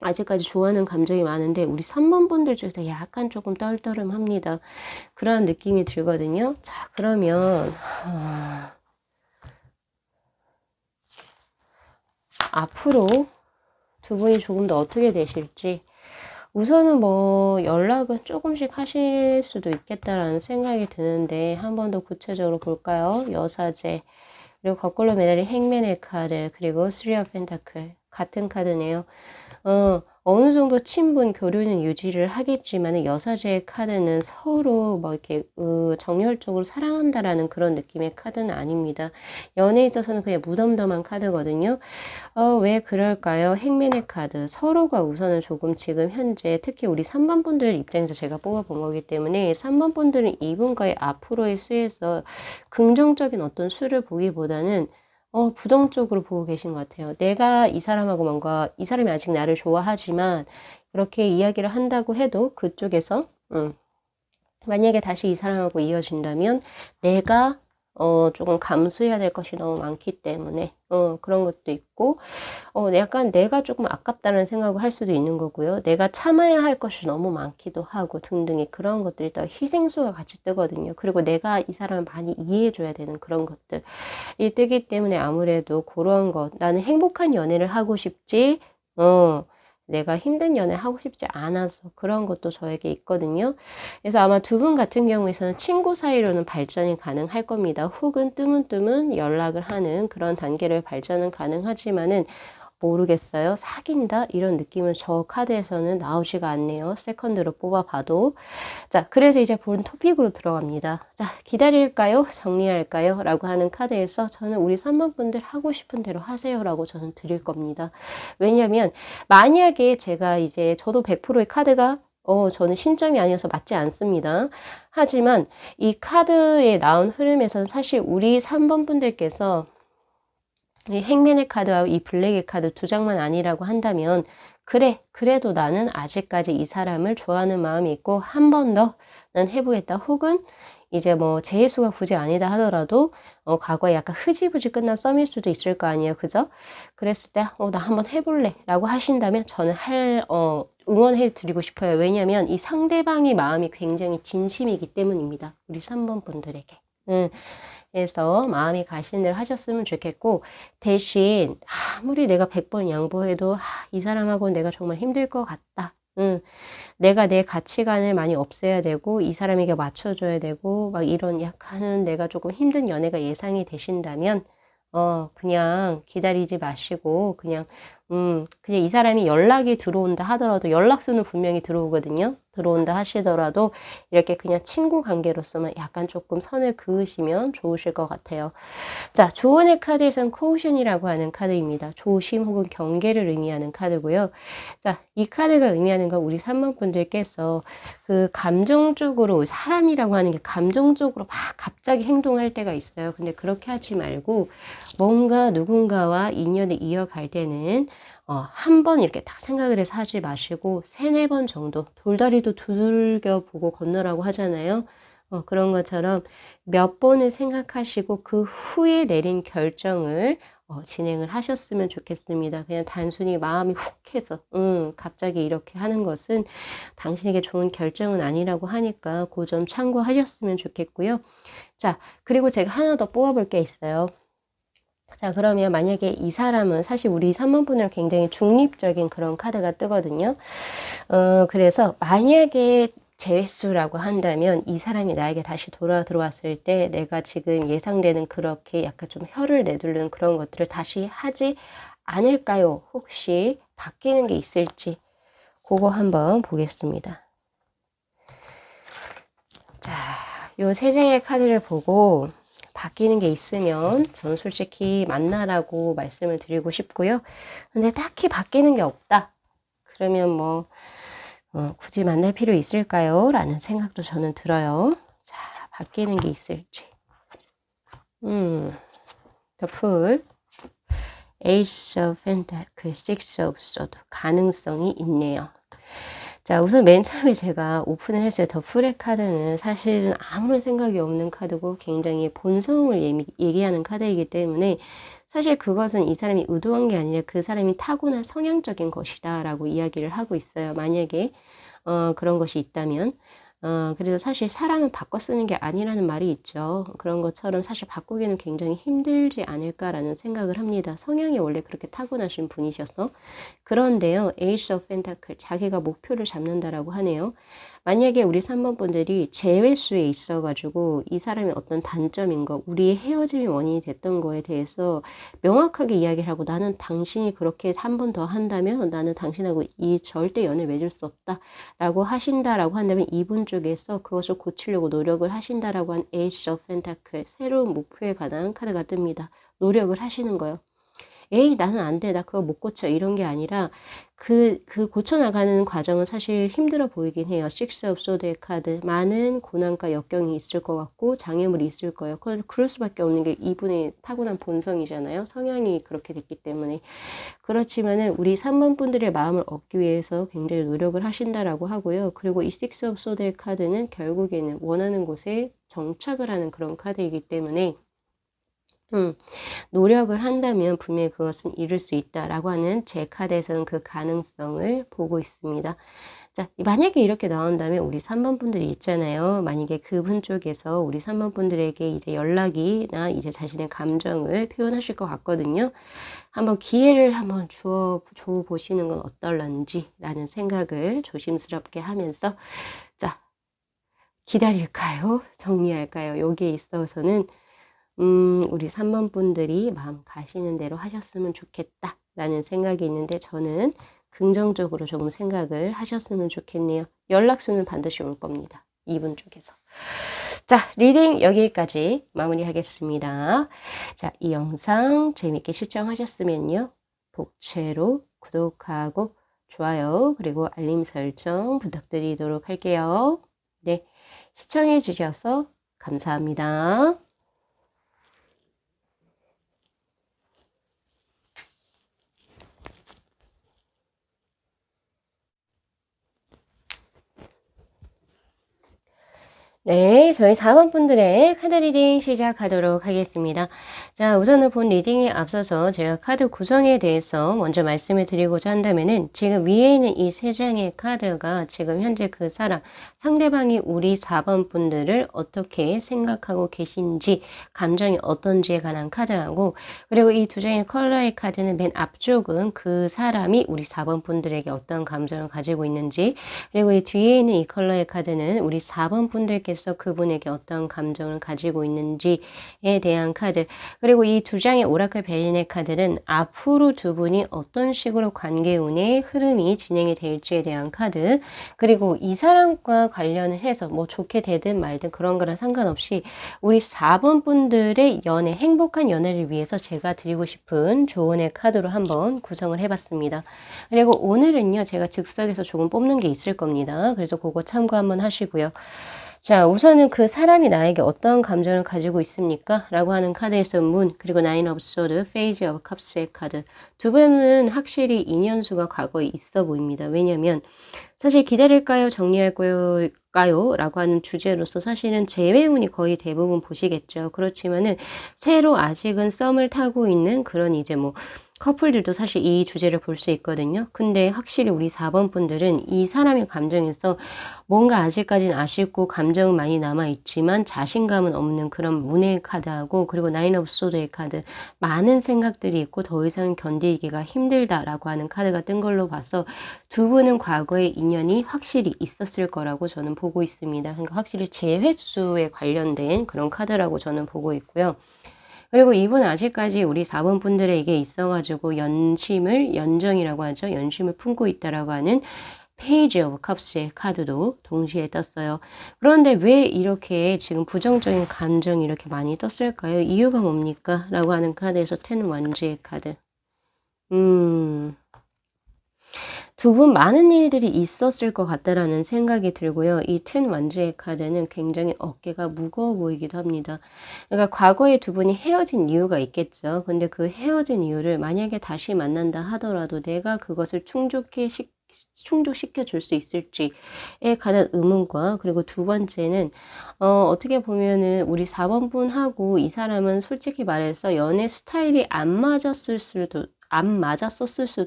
아직까지 좋아하는 감정이 많은데 우리 3번 분들 중에서 약간 조금 떨떠름합니다. 그런 느낌이 들거든요. 자, 그러면 앞으로 두 분이 조금 더 어떻게 되실지 우선은 뭐 연락은 조금씩 하실 수도 있겠다라는 생각이 드는데 한 번 더 구체적으로 볼까요? 여사제 그리고 거꾸로 매달린 행맨의 카드 그리고 쓰리 오브 펜타클 같은 카드네요. 어느 정도 친분, 교류는 유지를 하겠지만 여사제의 카드는 서로 뭐 이렇게 정열적으로 사랑한다라는 그런 느낌의 카드는 아닙니다. 연애에 있어서는 그냥 무덤덤한 카드거든요. 왜 그럴까요? 행맨의 카드. 서로가 우선은 조금 지금 현재 특히 우리 3번 분들 입장에서 제가 뽑아본 거기 때문에 3번 분들은 이분과의 앞으로의 수에서 긍정적인 어떤 수를 보기보다는 부정적으로 보고 계신 것 같아요. 내가 이 사람하고 뭔가 이 사람이 아직 나를 좋아하지만 그렇게 이야기를 한다고 해도 그쪽에서 만약에 다시 이 사람하고 이어진다면 내가 조금 감수해야 될 것이 너무 많기 때문에 그런 것도 있고 약간 내가 조금 아깝다는 생각을 할 수도 있는 거고요. 내가 참아야 할 것이 너무 많기도 하고 등등의 그런 것들이 또 희생수가 같이 뜨거든요. 그리고 내가 이 사람을 많이 이해해줘야 되는 그런 것들이 뜨기 때문에 아무래도 그런 것 나는 행복한 연애를 하고 싶지 내가 힘든 연애 하고 싶지 않아서 그런 것도 저에게 있거든요. 그래서 아마 두 분 같은 경우에서는 친구 사이로는 발전이 가능할 겁니다. 혹은 뜨문뜨문 연락을 하는 그런 단계를 발전은 가능하지만은 모르겠어요. 사귄다? 이런 느낌은 저 카드에서는 나오지가 않네요. 세컨드로 뽑아봐도. 자, 그래서 이제 본 토픽으로 들어갑니다. 자, 기다릴까요? 정리할까요? 라고 하는 카드에서 저는 우리 3번 분들 하고 싶은 대로 하세요. 라고 저는 드릴 겁니다. 왜냐면 만약에 제가 이제 저도 100%의 카드가 저는 신점이 아니어서 맞지 않습니다. 하지만 이 카드에 나온 흐름에서는 사실 우리 3번 분들께서 이 행맨의 카드와 이 블랙의 카드 두 장만 아니라고 한다면 그래 그래도 나는 아직까지 이 사람을 좋아하는 마음이 있고 한 번 더 난 해보겠다 혹은 이제 뭐 재회수가 굳이 아니다 하더라도 과거에 약간 흐지부지 끝난 썸일 수도 있을 거 아니에요 그죠? 그랬을 때 나 한번 해볼래 라고 하신다면 저는 응원해 드리고 싶어요. 왜냐면 이 상대방의 마음이 굉장히 진심이기 때문입니다. 우리 3번 분들에게. 그래서 마음이 가신 대로 하셨으면 좋겠고 대신 아무리 내가 100번 양보해도 이 사람하고는 내가 정말 힘들 것 같다. 내가 내 가치관을 많이 없애야 되고 이 사람에게 맞춰줘야 되고 막 이런 약간은 내가 조금 힘든 연애가 예상이 되신다면 그냥 기다리지 마시고 그냥 이 사람이 연락이 들어온다 하더라도 연락수는 분명히 들어오거든요. 들어온다 하시더라도 이렇게 그냥 친구 관계로서만 약간 조금 선을 그으시면 좋으실 것 같아요. 자, 조언의 카드에선 코우션이라고 하는 카드입니다. 조심 혹은 경계를 의미하는 카드고요. 자, 이 카드가 의미하는 건 우리 3번 분들께서 그 감정적으로 사람이라고 하는 게 감정적으로 막 갑자기 행동할 때가 있어요. 근데 그렇게 하지 말고 뭔가 누군가와 인연을 이어갈 때는 한 번 이렇게 딱 생각을 해서 하지 마시고 3-4번 정도 돌다리도 두들겨 보고 건너라고 하잖아요. 그런 것처럼 몇 번을 생각하시고 그 후에 내린 결정을 진행을 하셨으면 좋겠습니다. 그냥 단순히 마음이 훅 해서 갑자기 이렇게 하는 것은 당신에게 좋은 결정은 아니라고 하니까 그 점 참고하셨으면 좋겠고요. 자, 그리고 제가 하나 더 뽑아볼 게 있어요. 자, 그러면 만약에 이 사람은 사실 우리 3번 분은 굉장히 중립적인 그런 카드가 뜨거든요. 그래서 만약에 재회수라고 한다면 이 사람이 나에게 다시 들어왔을 때 내가 지금 예상되는 그렇게 약간 좀 혀를 내두르는 그런 것들을 다시 하지 않을까요? 혹시 바뀌는 게 있을지 그거 한번 보겠습니다. 자, 요 3장의 카드를 보고 바뀌는 게 있으면 저는 솔직히 만나라고 말씀을 드리고 싶고요. 근데 딱히 바뀌는 게 없다. 그러면 뭐 굳이 만날 필요 있을까요? 라는 생각도 저는 들어요. 자, 바뀌는 게 있을지. The Fool, Ace of Pentacles, Six of Swords. 가능성이 있네요. 자, 우선 맨 처음에 제가 오픈을 했어요. 더 풀의 카드는 사실은 아무런 생각이 없는 카드고 굉장히 본성을 얘기하는 카드이기 때문에 사실 그것은 이 사람이 의도한 게 아니라 그 사람이 타고난 성향적인 것이다 라고 이야기를 하고 있어요. 만약에 그런 것이 있다면 그래서 사실 사람은 바꿔 쓰는 게 아니라는 말이 있죠. 그런 것처럼 사실 바꾸기는 굉장히 힘들지 않을까라는 생각을 합니다. 성향이 원래 그렇게 타고나신 분이셔서. 그런데요, 에이스 오브 펜타클, 자기가 목표를 잡는다라고 하네요. 만약에 우리 3번 분들이 재회수에 있어가지고 이 사람의 어떤 단점인 거, 우리의 헤어짐의 원인이 됐던 거에 대해서 명확하게 이야기를 하고 나는 당신이 그렇게 한 번 더 한다면 나는 당신하고 이 절대 연을 맺을 수 없다 라고 하신다라고 한다면 이분 쪽에서 그것을 고치려고 노력을 하신다라고 한 에이스 오브 펜타클, 새로운 목표에 관한 카드가 뜹니다. 노력을 하시는 거예요. 에이, 나는 안 돼. 나 그거 못 고쳐. 이런 게 아니라 그 고쳐나가는 과정은 사실 힘들어 보이긴 해요. 식스 오브 소드의 카드. 많은 고난과 역경이 있을 것 같고 장애물이 있을 거예요. 그럴 수밖에 없는 게 이분의 타고난 본성이잖아요. 성향이 그렇게 됐기 때문에. 그렇지만은 우리 3번 분들의 마음을 얻기 위해서 굉장히 노력을 하신다라고 하고요. 그리고 이 식스 오브 소드의 카드는 결국에는 원하는 곳에 정착을 하는 그런 카드이기 때문에 노력을 한다면 분명히 그것은 이룰 수 있다라고 하는 제 카드에서는 그 가능성을 보고 있습니다. 자, 만약에 이렇게 나온다면 우리 3번 분들이 있잖아요. 만약에 그분 쪽에서 우리 3번 분들에게 이제 연락이나 이제 자신의 감정을 표현하실 것 같거든요. 한번 기회를 한번 줘 보시는 건 어떨런지 라는 생각을 조심스럽게 하면서 자, 기다릴까요? 정리할까요? 여기에 있어서는 우리 3번 분들이 마음 가시는 대로 하셨으면 좋겠다 라는 생각이 있는데 저는 긍정적으로 조금 생각을 하셨으면 좋겠네요. 연락수는 반드시 올 겁니다. 이분 쪽에서. 자, 리딩 여기까지 마무리하겠습니다. 자, 이 영상 재밌게 시청하셨으면요. 복채로 구독하고 좋아요 그리고 알림 설정 부탁드리도록 할게요. 네, 시청해 주셔서 감사합니다. 네, 저희 4번 분들의 카드 리딩 시작하도록 하겠습니다. 자, 우선은 본 리딩에 앞서서 제가 카드 구성에 대해서 먼저 말씀을 드리고자 한다면은 지금 위에 있는 이 3장의 카드가 지금 현재 그 사람, 상대방이 우리 4번 분들을 어떻게 생각하고 계신지, 감정이 어떤지에 관한 카드하고, 그리고 이 2장의 컬러의 카드는 맨 앞쪽은 그 사람이 우리 4번 분들에게 어떤 감정을 가지고 있는지, 그리고 이 뒤에 있는 이 컬러의 카드는 우리 4번 분들께서 그분에게 어떤 감정을 가지고 있는지에 대한 카드, 그리고 이 2장의 오라클 베린의 카드는 앞으로 두 분이 어떤 식으로 관계운의 흐름이 진행이 될지에 대한 카드, 그리고 이 사람과 관련을 해서 뭐 좋게 되든 말든 그런 거랑 상관없이 우리 4번 분들의 연애, 행복한 연애를 위해서 제가 드리고 싶은 조언의 카드로 한번 구성을 해봤습니다. 그리고 오늘은요, 제가 즉석에서 조금 뽑는 게 있을 겁니다. 그래서 그거 참고 한번 하시고요. 자, 우선은 그 사람이 나에게 어떤 감정을 가지고 있습니까? 라고 하는 카드에서 문, 그리고 나인 오브 소드, 페이지 오브 컵스의 카드. 두 분은 확실히 인연수가 과거에 있어 보입니다. 왜냐면 사실 기다릴까요? 정리할 거요? 라고 하는 주제로서 사실은 재회운이 거의 대부분 보시겠죠. 그렇지만은 새로 아직은 썸을 타고 있는 그런 이제 뭐 커플들도 사실 이 주제를 볼 수 있거든요. 근데 확실히 우리 4번 분들은 이 사람의 감정에서 뭔가 아직까지는 아쉽고 감정은 많이 남아있지만 자신감은 없는 그런 문의 카드하고, 그리고 나인 오브 소드의 카드, 많은 생각들이 있고 더 이상 견디기가 힘들다라고 하는 카드가 뜬 걸로 봐서 두 분은 과거의 인연이 확실히 있었을 거라고 저는 보고 있습니다. 그러니까 확실히 재회수에 관련된 그런 카드라고 저는 보고 있고요. 그리고 이분 아직까지 우리 4번 분들에게 있어가지고 연정이라고 하죠. 연심을 품고 있다라고 하는 페이지 오브 컵스의 카드도 동시에 떴어요. 그런데 왜 이렇게 지금 부정적인 감정이 이렇게 많이 떴을까요? 이유가 뭡니까? 라고 하는 카드에서 텐 완지의 카드. 두 분 많은 일들이 있었을 것 같다라는 생각이 들고요. 이 텐 완지의 카드는 굉장히 어깨가 무거워 보이기도 합니다. 그러니까 과거에 두 분이 헤어진 이유가 있겠죠. 근데 그 헤어진 이유를 만약에 다시 만난다 하더라도 내가 그것을 충족시켜 줄 수 있을지에 관한 의문과, 그리고 두 번째는 어떻게 보면은 우리 4번 분하고 이 사람은 솔직히 말해서 연애 스타일이 안 맞았었을 수도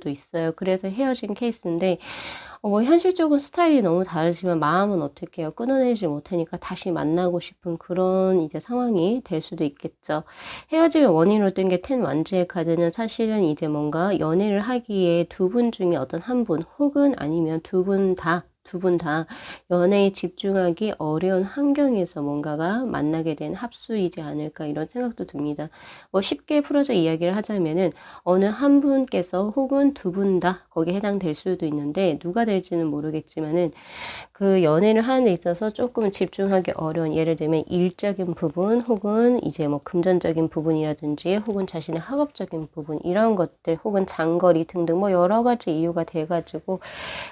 있어요. 그래서 헤어진 케이스인데 뭐 현실적으로 스타일이 너무 다르지만 마음은 어떻게 해요? 끊어내지 못하니까 다시 만나고 싶은 그런 이제 상황이 될 수도 있겠죠. 헤어짐의 원인으로 뜬 게 텐 완주의 카드는 사실은 이제 뭔가 연애를 하기에 두 분 중에 어떤 한 분 혹은 아니면 두 분 다 연애에 집중하기 어려운 환경에서 뭔가가 만나게 된 합수이지 않을까, 이런 생각도 듭니다. 뭐 쉽게 풀어서 이야기를 하자면은 어느 한 분께서 혹은 두 분 다 거기에 해당될 수도 있는데 누가 될지는 모르겠지만은 그 연애를 하는 데 있어서 조금 집중하기 어려운, 예를 들면 일적인 부분 혹은 이제 뭐 금전적인 부분이라든지 혹은 자신의 학업적인 부분, 이런 것들 혹은 장거리 등등 뭐 여러 가지 이유가 돼가지고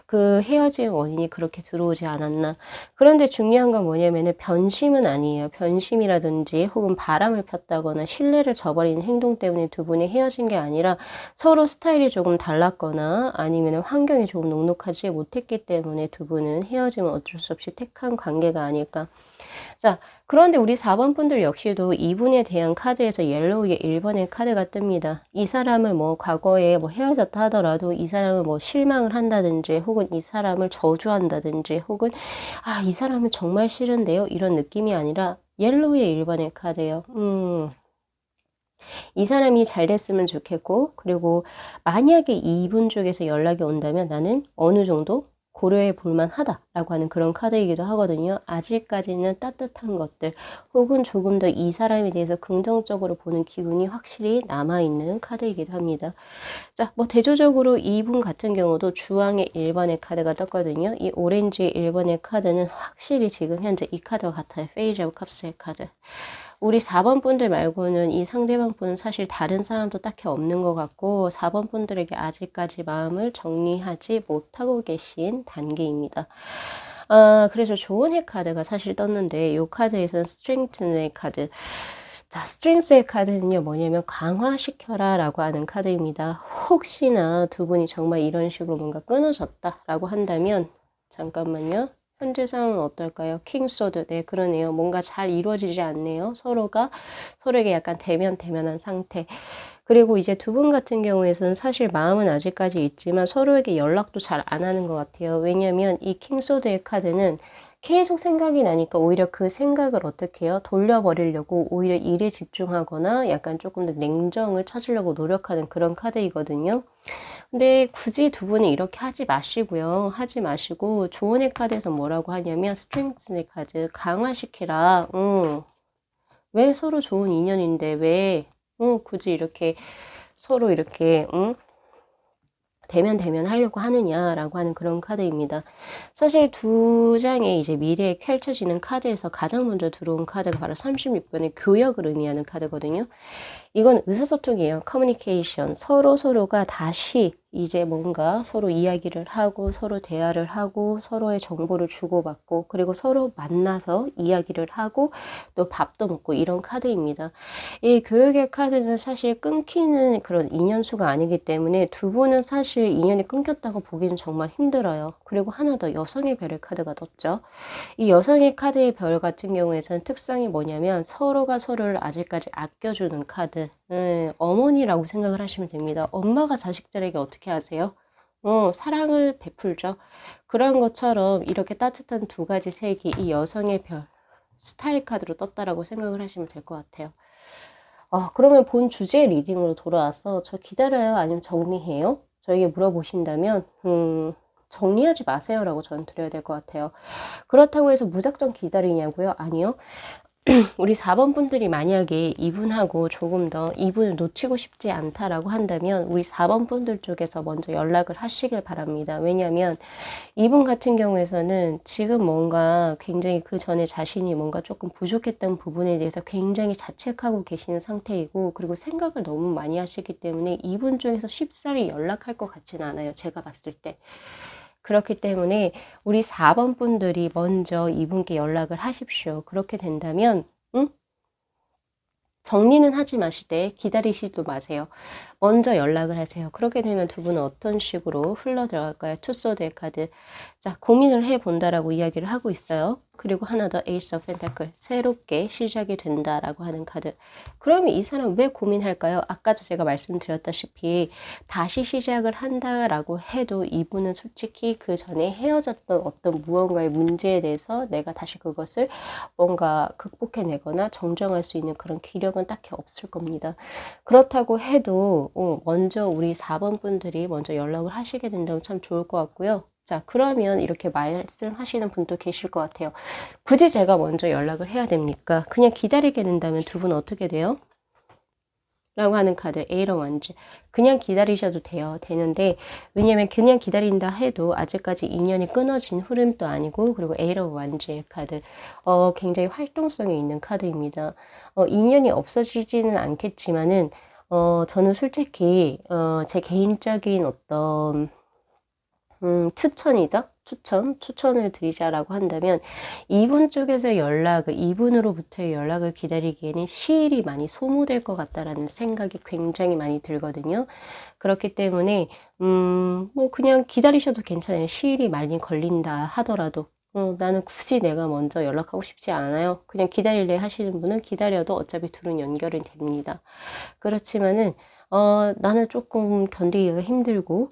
그 헤어진 원인이 그렇게 들어오지 않았나. 그런데 중요한 건 뭐냐면은 변심은 아니에요. 변심이라든지 혹은 바람을 폈다거나 신뢰를 저버리는 행동 때문에 두 분이 헤어진 게 아니라 서로 스타일이 조금 달랐거나 아니면 환경이 조금 녹록하지 못했기 때문에 두 분은 헤어짐을 어쩔 수 없이 택한 관계가 아닐까. 자, 그런데 우리 4번 분들 역시도 이분에 대한 카드에서 옐로우의 1번의 카드가 뜹니다. 이 사람을 뭐 과거에 뭐 헤어졌다 하더라도 이 사람을 뭐 실망을 한다든지 혹은 이 사람을 저주한다든지 혹은 아, 이 사람은 정말 싫은데요? 이런 느낌이 아니라 옐로우의 1번의 카드예요. 이 사람이 잘 됐으면 좋겠고, 그리고 만약에 이분 쪽에서 연락이 온다면 나는 어느 정도 고려해 볼 만하다라고 하는 그런 카드이기도 하거든요. 아직까지는 따뜻한 것들 혹은 조금 더 이 사람에 대해서 긍정적으로 보는 기운이 확실히 남아있는 카드이기도 합니다. 자, 뭐 대조적으로 이분 같은 경우도 주황의 1번의 카드가 떴거든요. 이 오렌지의 1번의 카드는 확실히 지금 현재 이 카드와 같아요. 페이지 오브 컵스의 카드. 우리 4번 분들 말고는 이 상대방 분은 사실 다른 사람도 딱히 없는 것 같고 4번 분들에게 아직까지 마음을 정리하지 못하고 계신 단계입니다. 그래서 조언의 카드가 사실 떴는데 이 카드에서는 스트렝스의 카드. 자, 스트렝스의 카드는요, 뭐냐면 강화시켜라 라고 하는 카드입니다. 혹시나 두 분이 정말 이런 식으로 뭔가 끊어졌다 라고 한다면, 잠깐만요. 현재 상황은 어떨까요? 킹소드. 네, 그러네요. 뭔가 잘 이루어지지 않네요. 서로가 서로에게 약간 대면한 상태. 그리고 이제 두 분 같은 경우에는 사실 마음은 아직까지 있지만 서로에게 연락도 잘 안 하는 것 같아요. 왜냐면 이 킹소드의 카드는 계속 생각이 나니까 오히려 그 생각을 어떻게 해요? 돌려버리려고 오히려 일에 집중하거나 약간 조금 더 냉정을 찾으려고 노력하는 그런 카드이거든요. 근데 굳이 두 분이 이렇게 하지 마시고요. 하지 마시고 조언의 카드에서 뭐라고 하냐면 스트렝스의 카드 강화시키라. 왜 서로 좋은 인연인데 왜 굳이 이렇게 서로 이렇게 대면 하려고 하느냐라고 하는 그런 카드입니다. 사실 두 장의 이제 미래에 펼쳐지는 카드에서 가장 먼저 들어온 카드가 바로 36번의 교역을 의미하는 카드거든요. 이건 의사소통이에요. 커뮤니케이션. 서로가 다시 이제 뭔가 서로 이야기를 하고 서로 대화를 하고 서로의 정보를 주고받고 그리고 서로 만나서 이야기를 하고 또 밥도 먹고 이런 카드입니다. 이 교육의 카드는 사실 끊기는 그런 인연수가 아니기 때문에 두 분은 사실 인연이 끊겼다고 보기는 정말 힘들어요. 그리고 하나 더 여성의 별의 카드가 떴죠. 이 여성의 카드의 별 같은 경우에는 특성이 뭐냐면 서로가 서로를 아직까지 아껴주는 카드. 어머니라고 생각을 하시면 됩니다. 엄마가 자식들에게 어떻게 하세요? 사랑을 베풀죠. 그런 것처럼 이렇게 따뜻한 두 가지 색이 이 여성의 별 스타일 카드로 떴다라고 생각을 하시면 될 것 같아요. 그러면 본 주제 리딩으로 돌아와서 저 기다려요? 아니면 정리해요? 저에게 물어보신다면 정리하지 마세요라고 저는 드려야 될 것 같아요. 그렇다고 해서 무작정 기다리냐고요? 아니요. 우리 4번 분들이 만약에 이분하고 조금 더 이분을 놓치고 싶지 않다라고 한다면 우리 4번 분들 쪽에서 먼저 연락을 하시길 바랍니다. 왜냐하면 이분 같은 경우에서는 지금 뭔가 굉장히 그 전에 자신이 뭔가 조금 부족했던 부분에 대해서 굉장히 자책하고 계시는 상태이고 그리고 생각을 너무 많이 하시기 때문에 이분 쪽에서 쉽사리 연락할 것 같지는 않아요. 제가 봤을 때. 그렇기 때문에 우리 4번 분들이 먼저 이분께 연락을 하십시오. 그렇게 된다면 정리는 하지 마실 때 기다리지도 마세요. 먼저 연락을 하세요. 그렇게 되면 두 분은 어떤 식으로 흘러 들어갈까요? 투소드의 카드. 자, 고민을 해본다라고 이야기를 하고 있어요. 그리고 하나 더 에이스 오브 펜타클. 새롭게 시작이 된다라고 하는 카드. 그러면 이 사람 왜 고민할까요? 아까도 제가 말씀드렸다시피 다시 시작을 한다라고 해도 이분은 솔직히 그 전에 헤어졌던 어떤 무언가의 문제에 대해서 내가 다시 그것을 뭔가 극복해내거나 정정할 수 있는 그런 기력은 딱히 없을 겁니다. 그렇다고 해도 먼저 우리 4번 분들이 먼저 연락을 하시게 된다면 참 좋을 것 같고요. 자, 그러면 이렇게 말씀하시는 분도 계실 것 같아요. 굳이 제가 먼저 연락을 해야 됩니까? 그냥 기다리게 된다면 두 분 어떻게 돼요? 라고 하는 카드 에이러 완즈. 그냥 기다리셔도 돼요. 되는데 왜냐면 그냥 기다린다 해도 아직까지 인연이 끊어진 흐름도 아니고 그리고 에이러 완즈의 카드 굉장히 활동성이 있는 카드입니다. 인연이 없어지지는 않겠지만은 저는 솔직히 제 개인적인 어떤 추천이죠. 추천을 드리자라고 한다면 이분 쪽에서 이분으로부터의 연락을 기다리기에는 시일이 많이 소모될 것 같다라는 생각이 굉장히 많이 들거든요. 그렇기 때문에 뭐 그냥 기다리셔도 괜찮아요. 시일이 많이 걸린다 하더라도 나는 굳이 내가 먼저 연락하고 싶지 않아요. 그냥 기다릴래 하시는 분은 기다려도 어차피 둘은 연결은 됩니다. 그렇지만은 나는 조금 견디기가 힘들고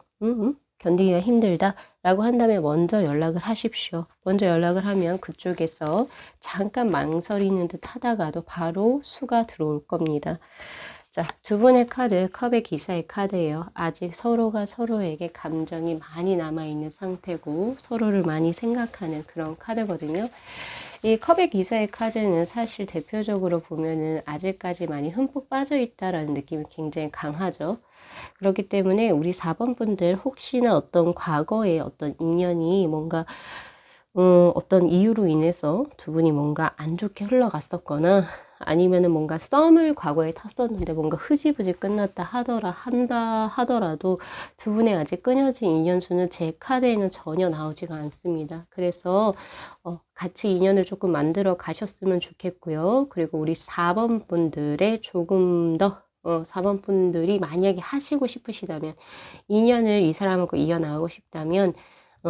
견디기가 힘들다라고 한다면 먼저 연락을 하십시오. 먼저 연락을 하면 그쪽에서 잠깐 망설이는 듯 하다가도 바로 수가 들어올 겁니다. 자, 두 분의 카드, 컵의 기사의 카드예요. 아직 서로가 서로에게 감정이 많이 남아있는 상태고 서로를 많이 생각하는 그런 카드거든요. 이 컵의 기사의 카드는 사실 대표적으로 보면은 아직까지 많이 흠뻑 빠져 있다라는 느낌이 굉장히 강하죠. 그렇기 때문에 우리 4번 분들 혹시나 어떤 과거의 어떤 인연이 뭔가 어떤 이유로 인해서 두 분이 뭔가 안 좋게 흘러갔었거나 아니면은 뭔가 썸을 과거에 탔었는데 뭔가 흐지부지 끝났다 하더라도 두 분의 아직 끊어진 인연수는 제 카드에는 전혀 나오지가 않습니다. 그래서 같이 인연을 조금 만들어 가셨으면 좋겠고요. 그리고 우리 4번 분들의 조금 더 4번 분들이 만약에 하시고 싶으시다면 인연을 이 사람하고 이어나가고 싶다면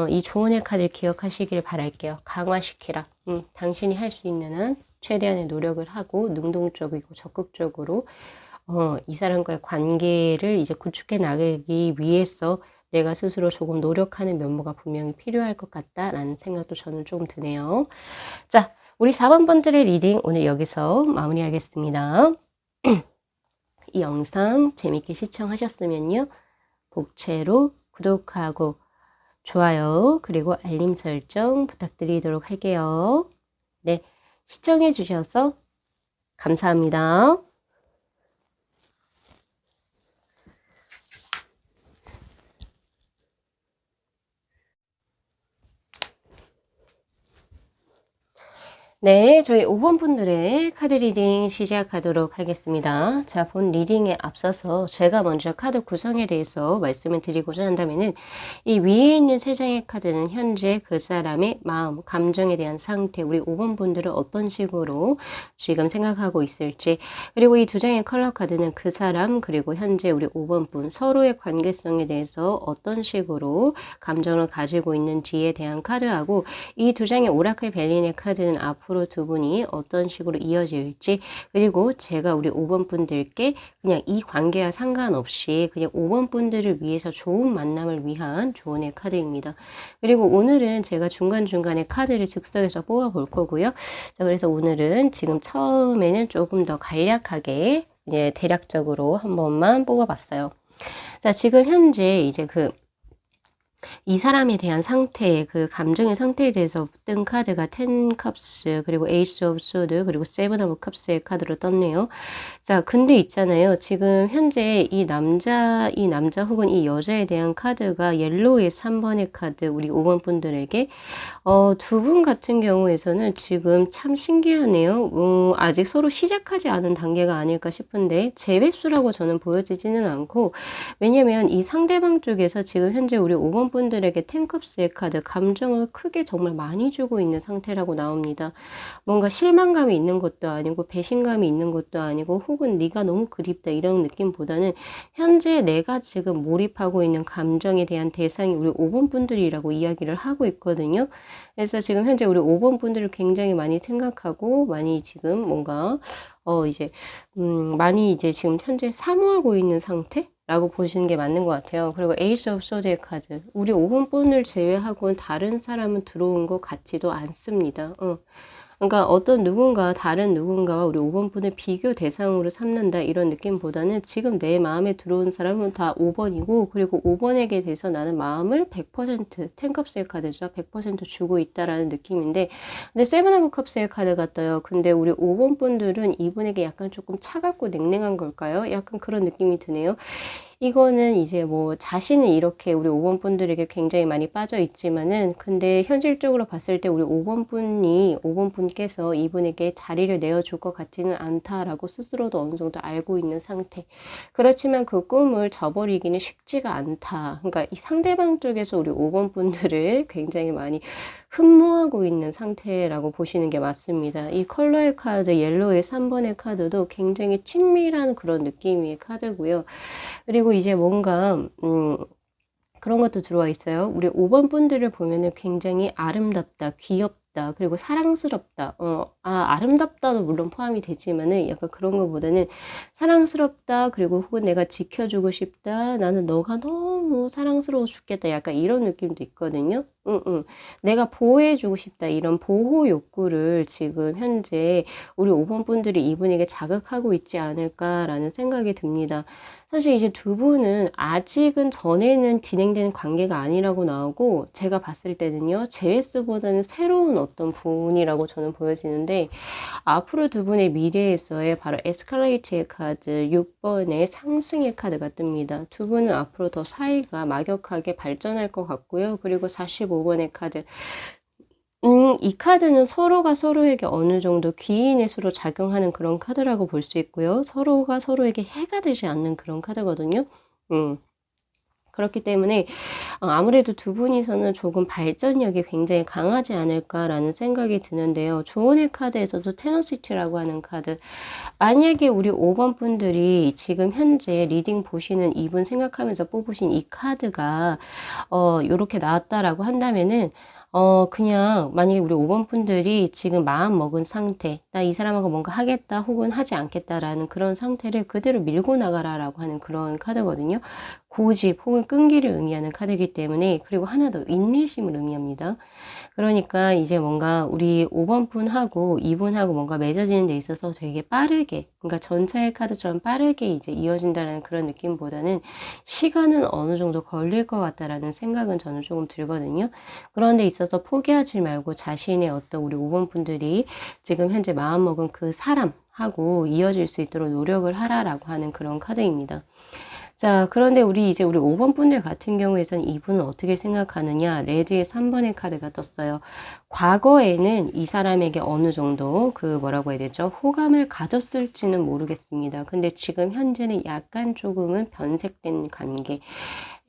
이 조언의 카드를 기억하시길 바랄게요. 강화시키라. 당신이 할 수 있는 한 최대한의 노력을 하고 능동적이고 적극적으로 이 사람과의 관계를 이제 구축해 나가기 위해서 내가 스스로 조금 노력하는 면모가 분명히 필요할 것 같다라는 생각도 저는 조금 드네요. 자, 우리 4번 분들의 리딩 오늘 여기서 마무리하겠습니다. 이 영상 재밌게 시청하셨으면요. 복채로 구독하고 좋아요 그리고 알림 설정 부탁드리도록 할게요. 네, 시청해 주셔서 감사합니다. 네, 저희 5번 분들의 카드 리딩 시작하도록 하겠습니다. 자, 본 리딩에 앞서서 제가 먼저 카드 구성에 대해서 말씀을 드리고자 한다면은 이 위에 있는 세 장의 카드는 현재 그 사람의 마음, 감정에 대한 상태, 우리 5번 분들은 어떤 식으로 지금 생각하고 있을지, 그리고 이 두 장의 컬러 카드는 그 사람, 그리고 현재 우리 5번 분 서로의 관계성에 대해서 어떤 식으로 감정을 가지고 있는지에 대한 카드하고, 이 두 장의 오라클 벨린의 카드는 앞으로 두 분이 어떤 식으로 이어질지, 그리고 제가 우리 5번 분들께 그냥 이 관계와 상관없이 그냥 5번 분들을 위해서 좋은 만남을 위한 조언의 카드입니다. 그리고 오늘은 제가 중간중간에 카드를 즉석에서 뽑아 볼 거고요. 자, 그래서 오늘은 지금 처음에는 조금 더 간략하게 대략적으로 한 번만 뽑아 봤어요. 자, 지금 현재 이제 이 사람에 대한 상태, 그 감정의 상태에 대해서 뜬 카드가 텐 컵스, 그리고 에이스 오브 소드, 그리고 세븐 오브 컵스의 카드로 떴네요. 자, 근데 있잖아요. 지금 현재 이 남자 혹은 이 여자에 대한 카드가 옐로우의 3번의 카드, 우리 5번 분들에게 두 분 같은 경우에서는 지금 참 신기하네요. 아직 서로 시작하지 않은 단계가 아닐까 싶은데 재회수라고 저는 보여지지는 않고, 왜냐면 이 상대방 쪽에서 지금 현재 우리 5번 분들에게 텐컵스의 카드, 감정을 크게 정말 많이 주고 있는 상태라고 나옵니다. 뭔가 실망감이 있는 것도 아니고 배신감이 있는 것도 아니고 혹은 네가 너무 그립다 이런 느낌보다는 현재 내가 지금 몰입하고 있는 감정에 대한 대상이 우리 5번 분들이라고 이야기를 하고 있거든요. 그래서 지금 현재 우리 5번 분들을 굉장히 많이 생각하고 많이 지금 뭔가 많이 이제 지금 현재 사모하고 있는 상태? 라고 보시는 게 맞는 것 같아요. 그리고 에이스 오브 소드의 카드. 우리 5번 분을 제외하고는 다른 사람은 들어온 것 같지도 않습니다. 그러니까 어떤 누군가, 다른 누군가와 우리 5번 분을 비교 대상으로 삼는다 이런 느낌보다는 지금 내 마음에 들어온 사람은 다 5번이고, 그리고 5번에게 대해서 나는 마음을 100% 텐컵스의 카드죠. 100% 주고 있다라는 느낌인데, 근데 세븐 오브 컵스의 카드가 떠요. 근데 우리 5번 분들은 이분에게 약간 조금 차갑고 냉랭한 걸까요? 약간 그런 느낌이 드네요. 이거는 이제 뭐 자신은 이렇게 우리 5번 분들에게 굉장히 많이 빠져 있지만은, 근데 현실적으로 봤을 때 우리 5번 분께서 이분에게 자리를 내어줄 것 같지는 않다라고 스스로도 어느 정도 알고 있는 상태. 그렇지만 그 꿈을 저버리기는 쉽지가 않다. 그러니까 이 상대방 쪽에서 우리 5번 분들을 굉장히 많이 흠모하고 있는 상태라고 보시는 게 맞습니다. 이 컬러의 카드, 옐로우의 3번의 카드도 굉장히 친밀한 그런 느낌의 카드고요. 그리고 이제 뭔가 그런 것도 들어와 있어요. 우리 5번 분들을 보면은 굉장히 아름답다, 귀엽다, 그리고 사랑스럽다. 아름답다도 물론 포함이 되지만은 약간 그런 것보다는 사랑스럽다, 그리고 혹은 내가 지켜주고 싶다, 나는 너가 너무 사랑스러워 죽겠다. 약간 이런 느낌도 있거든요. 내가 보호해주고 싶다. 이런 보호 욕구를 지금 현재 우리 5번 분들이 이분에게 자극하고 있지 않을까라는 생각이 듭니다. 사실 이제 두 분은 아직은 전에는 진행되는 관계가 아니라고 나오고, 제가 봤을 때는요, 제웨스보다는 새로운 어떤 분이라고 저는 보여지는데, 앞으로 두 분의 미래에서의 바로 에스컬레이트의 카드 6번의 상승의 카드가 뜹니다. 두 분은 앞으로 더 사이가 막역하게 발전할 것 같고요. 그리고 45번의 카드. 이 카드는 서로가 서로에게 어느 정도 귀인의 수로 작용하는 그런 카드라고 볼 수 있고요. 서로가 서로에게 해가 되지 않는 그런 카드거든요. 그렇기 때문에 아무래도 두 분이서는 조금 발전력이 굉장히 강하지 않을까라는 생각이 드는데요. 조언의 카드에서도 테너시티라고 하는 카드. 만약에 우리 5번 분들이 지금 현재 리딩 보시는 이분 생각하면서 뽑으신 이 카드가 요렇게 나왔다라고 한다면은 그냥 만약에 우리 5번 분들이 지금 마음 먹은 상태, 나 이 사람하고 뭔가 하겠다 혹은 하지 않겠다라는 그런 상태를 그대로 밀고 나가라라고 하는 그런 카드거든요. 고집 혹은 끈기를 의미하는 카드이기 때문에, 그리고 하나 더 인내심을 의미합니다. 그러니까 이제 뭔가 우리 5번 분하고 2분하고 뭔가 맺어지는 데 있어서 되게 빠르게, 그러니까 전차의 카드처럼 빠르게 이제 이어진다는 그런 느낌보다는 시간은 어느 정도 걸릴 것 같다라는 생각은 저는 조금 들거든요. 그런 데 있어서 포기하지 말고 자신의 어떤 우리 5번 분들이 지금 현재 마음먹은 그 사람하고 이어질 수 있도록 노력을 하라라고 하는 그런 카드입니다. 자, 그런데 우리 5번 분들 같은 경우에선 이분은 어떻게 생각하느냐? 레드의 3번의 카드가 떴어요. 과거에는 이 사람에게 어느 정도 뭐라고 해야 되죠? 호감을 가졌을지는 모르겠습니다. 근데 지금 현재는 약간 조금은 변색된 관계.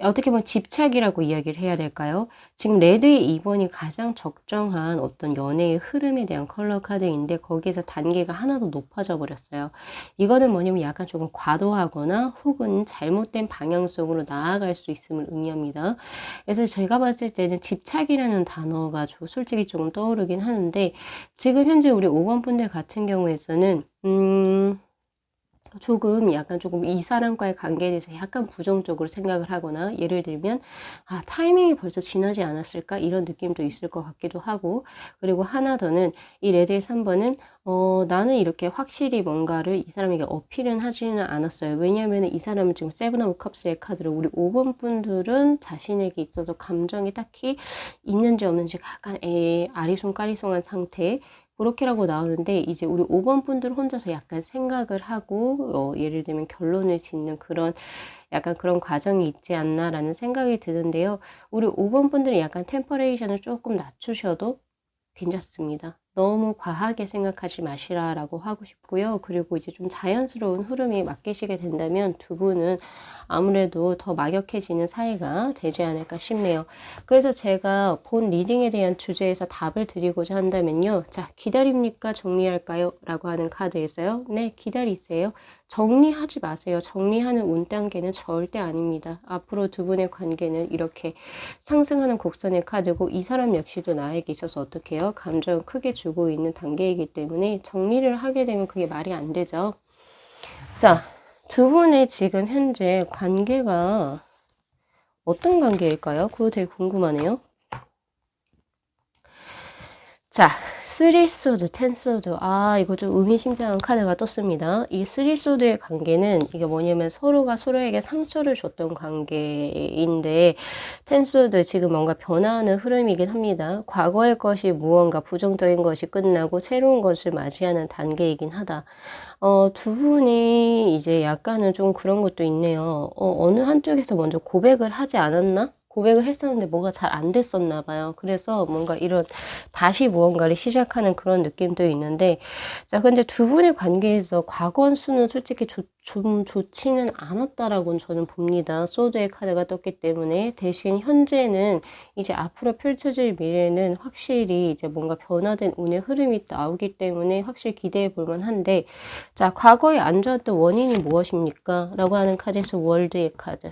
어떻게 보면 집착이라고 이야기를 해야 될까요? 지금 레드의 2번이 가장 적정한 어떤 연애의 흐름에 대한 컬러 카드인데 거기에서 단계가 하나 더 높아져 버렸어요. 이거는 뭐냐면 약간 조금 과도하거나 혹은 잘못된 방향 속으로 나아갈 수 있음을 의미합니다. 그래서 제가 봤을 때는 집착이라는 단어가 솔직히 조금 떠오르긴 하는데 지금 현재 우리 5번 분들 같은 경우에서는 조금 약간 조금 이 사람과의 관계에 대해서 약간 부정적으로 생각을 하거나 예를 들면 타이밍이 벌써 지나지 않았을까 이런 느낌도 있을 것 같기도 하고 그리고 하나 더는 이 레드의 3번은 나는 이렇게 확실히 뭔가를 이 사람에게 어필은 하지는 않았어요. 왜냐하면 이 사람은 지금 세븐 오브 컵스의 카드로 우리 5번 분들은 자신에게 있어서 감정이 딱히 있는지 없는지 약간 아리송까리송한 상태 그렇게라고 나오는데 이제 우리 5번 분들 혼자서 약간 생각을 하고 예를 들면 결론을 짓는 그런 약간 그런 과정이 있지 않나라는 생각이 드는데요. 우리 5번 분들은 약간 템퍼레이션을 조금 낮추셔도 괜찮습니다. 너무 과하게 생각하지 마시라라고 하고 싶고요. 그리고 이제 좀 자연스러운 흐름이 맡기시게 된다면 두 분은 아무래도 더 막역해지는 사이가 되지 않을까 싶네요. 그래서 제가 본 리딩에 대한 주제에서 답을 드리고자 한다면요. 자, 기다립니까? 정리할까요? 라고 하는 카드에서요. 네, 기다리세요. 정리하지 마세요. 정리하는 운 단계는 절대 아닙니다. 앞으로 두 분의 관계는 이렇게 상승하는 곡선의 카드고 이 사람 역시도 나에게 있어서 어떻게 해요? 감정을 크게 주고 있는 단계이기 때문에 정리를 하게 되면 그게 말이 안 되죠. 자, 두 분의 지금 현재 관계가 어떤 관계일까요? 그거 되게 궁금하네요. 자, 3소드, 10소드. 이거 좀 의미심장한 카드가 떴습니다. 이 3소드의 관계는 이게 뭐냐면 서로가 서로에게 상처를 줬던 관계인데 10소드 지금 뭔가 변화하는 흐름이긴 합니다. 과거의 것이 무언가 부정적인 것이 끝나고 새로운 것을 맞이하는 단계이긴 하다. 두 분이 이제 약간은 좀 그런 것도 있네요. 어느 한쪽에서 먼저 고백을 하지 않았나? 고백을 했었는데 뭐가 잘 안 됐었나 봐요. 그래서 뭔가 이런 다시 무언가를 시작하는 그런 느낌도 있는데 자 근데 두 분의 관계에서 과거수는 솔직히 좀 좋지는 않았다라고는 저는 봅니다. 소드의 카드가 떴기 때문에 대신 현재는 이제 앞으로 펼쳐질 미래는 확실히 이제 뭔가 변화된 운의 흐름이 나오기 때문에 확실히 기대해 볼 만한데 자 과거에 안 좋았던 원인이 무엇입니까? 라고 하는 카드에서 월드의 카드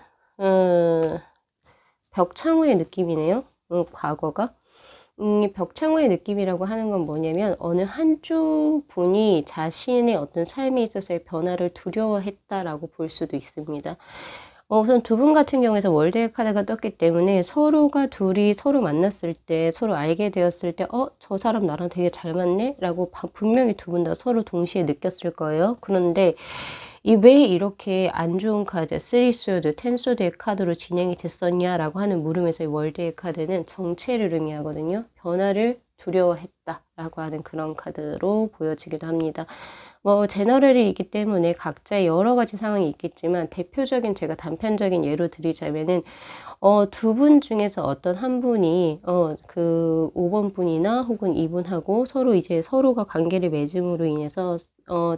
벽창후의 느낌이네요. 과거가. 벽창후의 느낌이라고 하는 건 뭐냐면 어느 한쪽 분이 자신의 어떤 삶에 있어서의 변화를 두려워했다라고 볼 수도 있습니다. 우선 두 분 같은 경우에서 월드의 카드가 떴기 때문에 서로가 둘이 서로 만났을 때 서로 알게 되었을 때 저 사람 나랑 되게 잘 맞네? 라고 분명히 두 분 다 서로 동시에 느꼈을 거예요. 그런데 왜 이렇게 안 좋은 카드, 3소드, 10소드의 카드로 진행이 됐었냐라고 하는 물음에서의 월드의 카드는 정체를 의미하거든요. 변화를 두려워했다라고 하는 그런 카드로 보여지기도 합니다. 제너럴이기 때문에 각자의 여러 가지 상황이 있겠지만 대표적인 제가 단편적인 예로 드리자면은 두 분 중에서 어떤 한 분이 그 5번 분이나 혹은 이분하고 서로 이제 서로가 관계를 맺음으로 인해서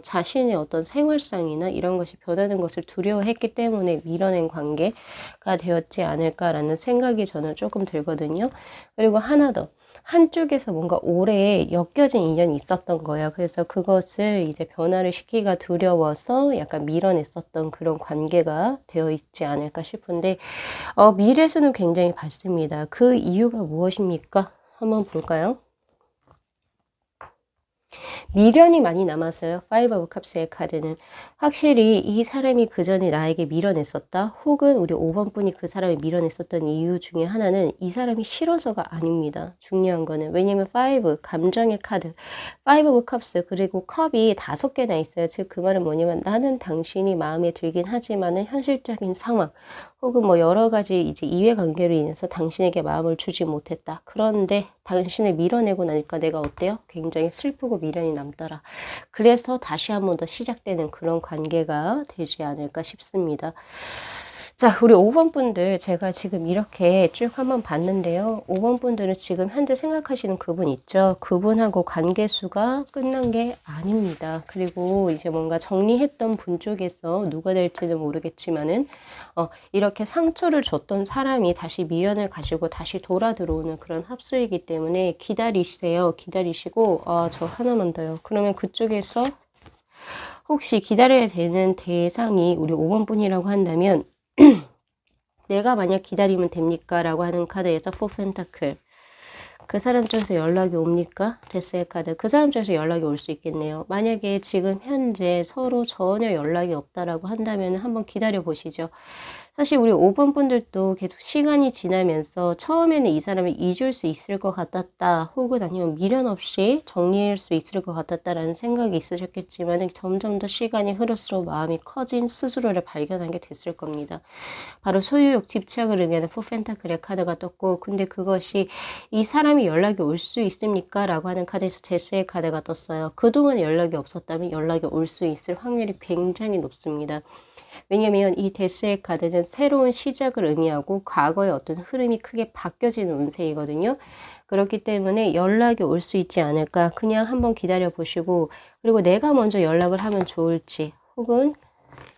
자신의 어떤 생활상이나 이런 것이 변하는 것을 두려워했기 때문에 밀어낸 관계가 되었지 않을까라는 생각이 저는 조금 들거든요. 그리고 하나 더. 한쪽에서 뭔가 오래 엮여진 인연이 있었던 거예요. 그래서 그것을 이제 변화를 시키기가 두려워서 약간 밀어냈었던 그런 관계가 되어 있지 않을까 싶은데, 미래수는 굉장히 밝습니다. 그 이유가 무엇입니까? 한번 볼까요? 미련이 많이 남았어요. 파이브 오브 컵스의 카드는 확실히 이 사람이 그 전에 나에게 밀어냈었다 혹은 우리 5번 분이 그 사람을 밀어냈었던 이유 중에 하나는 이 사람이 싫어서가 아닙니다. 중요한 거는 왜냐면 파이브 감정의 카드 파이브 오브 컵스 그리고 컵이 5개나 있어요. 즉 그 말은 뭐냐면 나는 당신이 마음에 들긴 하지만은 현실적인 상황 혹은 여러 가지 이제 이해관계로 인해서 당신에게 마음을 주지 못했다. 그런데 당신을 밀어내고 나니까 내가 어때요? 굉장히 슬프고 미련이 남더라. 그래서 다시 한 번 더 시작되는 그런 관계가 되지 않을까 싶습니다. 자, 우리 5번 분들 제가 지금 이렇게 쭉 한번 봤는데요. 5번 분들은 지금 현재 생각하시는 그분 있죠? 그분하고 관계수가 끝난 게 아닙니다. 그리고 이제 뭔가 정리했던 분 쪽에서 누가 될지는 모르겠지만은 이렇게 상처를 줬던 사람이 다시 미련을 가지고 다시 돌아 들어오는 그런 합수이기 때문에 기다리세요. 기다리시고 저 하나만 더요. 그러면 그쪽에서 혹시 기다려야 되는 대상이 우리 5번 분이라고 한다면 내가 만약 기다리면 됩니까? 라고 하는 카드에서 4펜타클. 그 사람 쪽에서 연락이 옵니까? 데스의 카드. 그 사람 쪽에서 연락이 올 수 있겠네요. 만약에 지금 현재 서로 전혀 연락이 없다라고 한다면 한번 기다려 보시죠. 사실 우리 5번 분들도 계속 시간이 지나면서 처음에는 이 사람을 잊을 수 있을 것 같았다. 혹은 아니면 미련 없이 정리할 수 있을 것 같았다라는 생각이 있으셨겠지만 점점 더 시간이 흐를수록 마음이 커진 스스로를 발견하게 됐을 겁니다. 바로 소유욕, 집착을 의미하는 포펜타클의 카드가 떴고 근데 그것이 이 사람이 연락이 올 수 있습니까? 라고 하는 카드에서 데스의 카드가 떴어요. 그동안 연락이 없었다면 연락이 올 수 있을 확률이 굉장히 높습니다. 왜냐면 이 데스의 카드는 새로운 시작을 의미하고 과거의 어떤 흐름이 크게 바뀌어지는 운세이거든요. 그렇기 때문에 연락이 올 수 있지 않을까. 그냥 한번 기다려 보시고 그리고 내가 먼저 연락을 하면 좋을지 혹은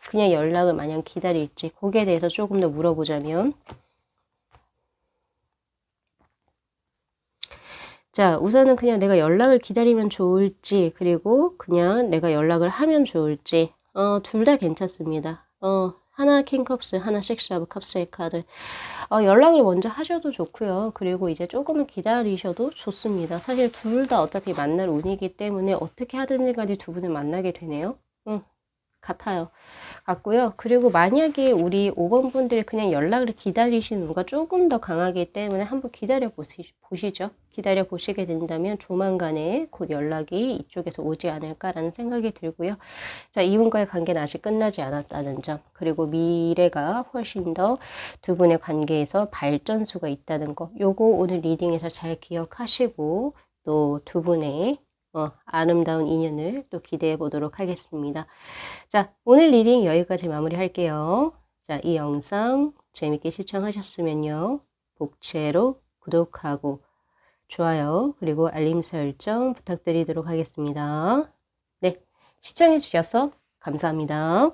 그냥 연락을 마냥 기다릴지 거기에 대해서 조금 더 물어보자면 자, 우선은 그냥 내가 연락을 기다리면 좋을지 그리고 그냥 내가 연락을 하면 좋을지 둘 다 괜찮습니다. 하나 킹컵스, 하나 식스오브 컵스의 카드. 연락을 먼저 하셔도 좋고요. 그리고 이제 조금은 기다리셔도 좋습니다. 사실 둘 다 어차피 만날 운이기 때문에 어떻게 하든지 간에 두 분을 만나게 되네요. 같아요. 같고요. 그리고 만약에 우리 5번 분들이 그냥 연락을 기다리시는 분과 조금 더 강하기 때문에 한번 기다려 보시죠. 기다려 보시게 된다면 조만간에 곧 연락이 이쪽에서 오지 않을까라는 생각이 들고요. 자, 이분과의 관계는 아직 끝나지 않았다는 점, 그리고 미래가 훨씬 더 두 분의 관계에서 발전수가 있다는 거, 요거 오늘 리딩에서 잘 기억하시고 또 두 분의 아름다운 인연을 또 기대해 보도록 하겠습니다. 자, 오늘 리딩 여기까지 마무리할게요. 자, 이 영상 재밌게 시청하셨으면요. 복채로 구독하고 좋아요 그리고 알림 설정 부탁드리도록 하겠습니다. 네, 시청해 주셔서 감사합니다.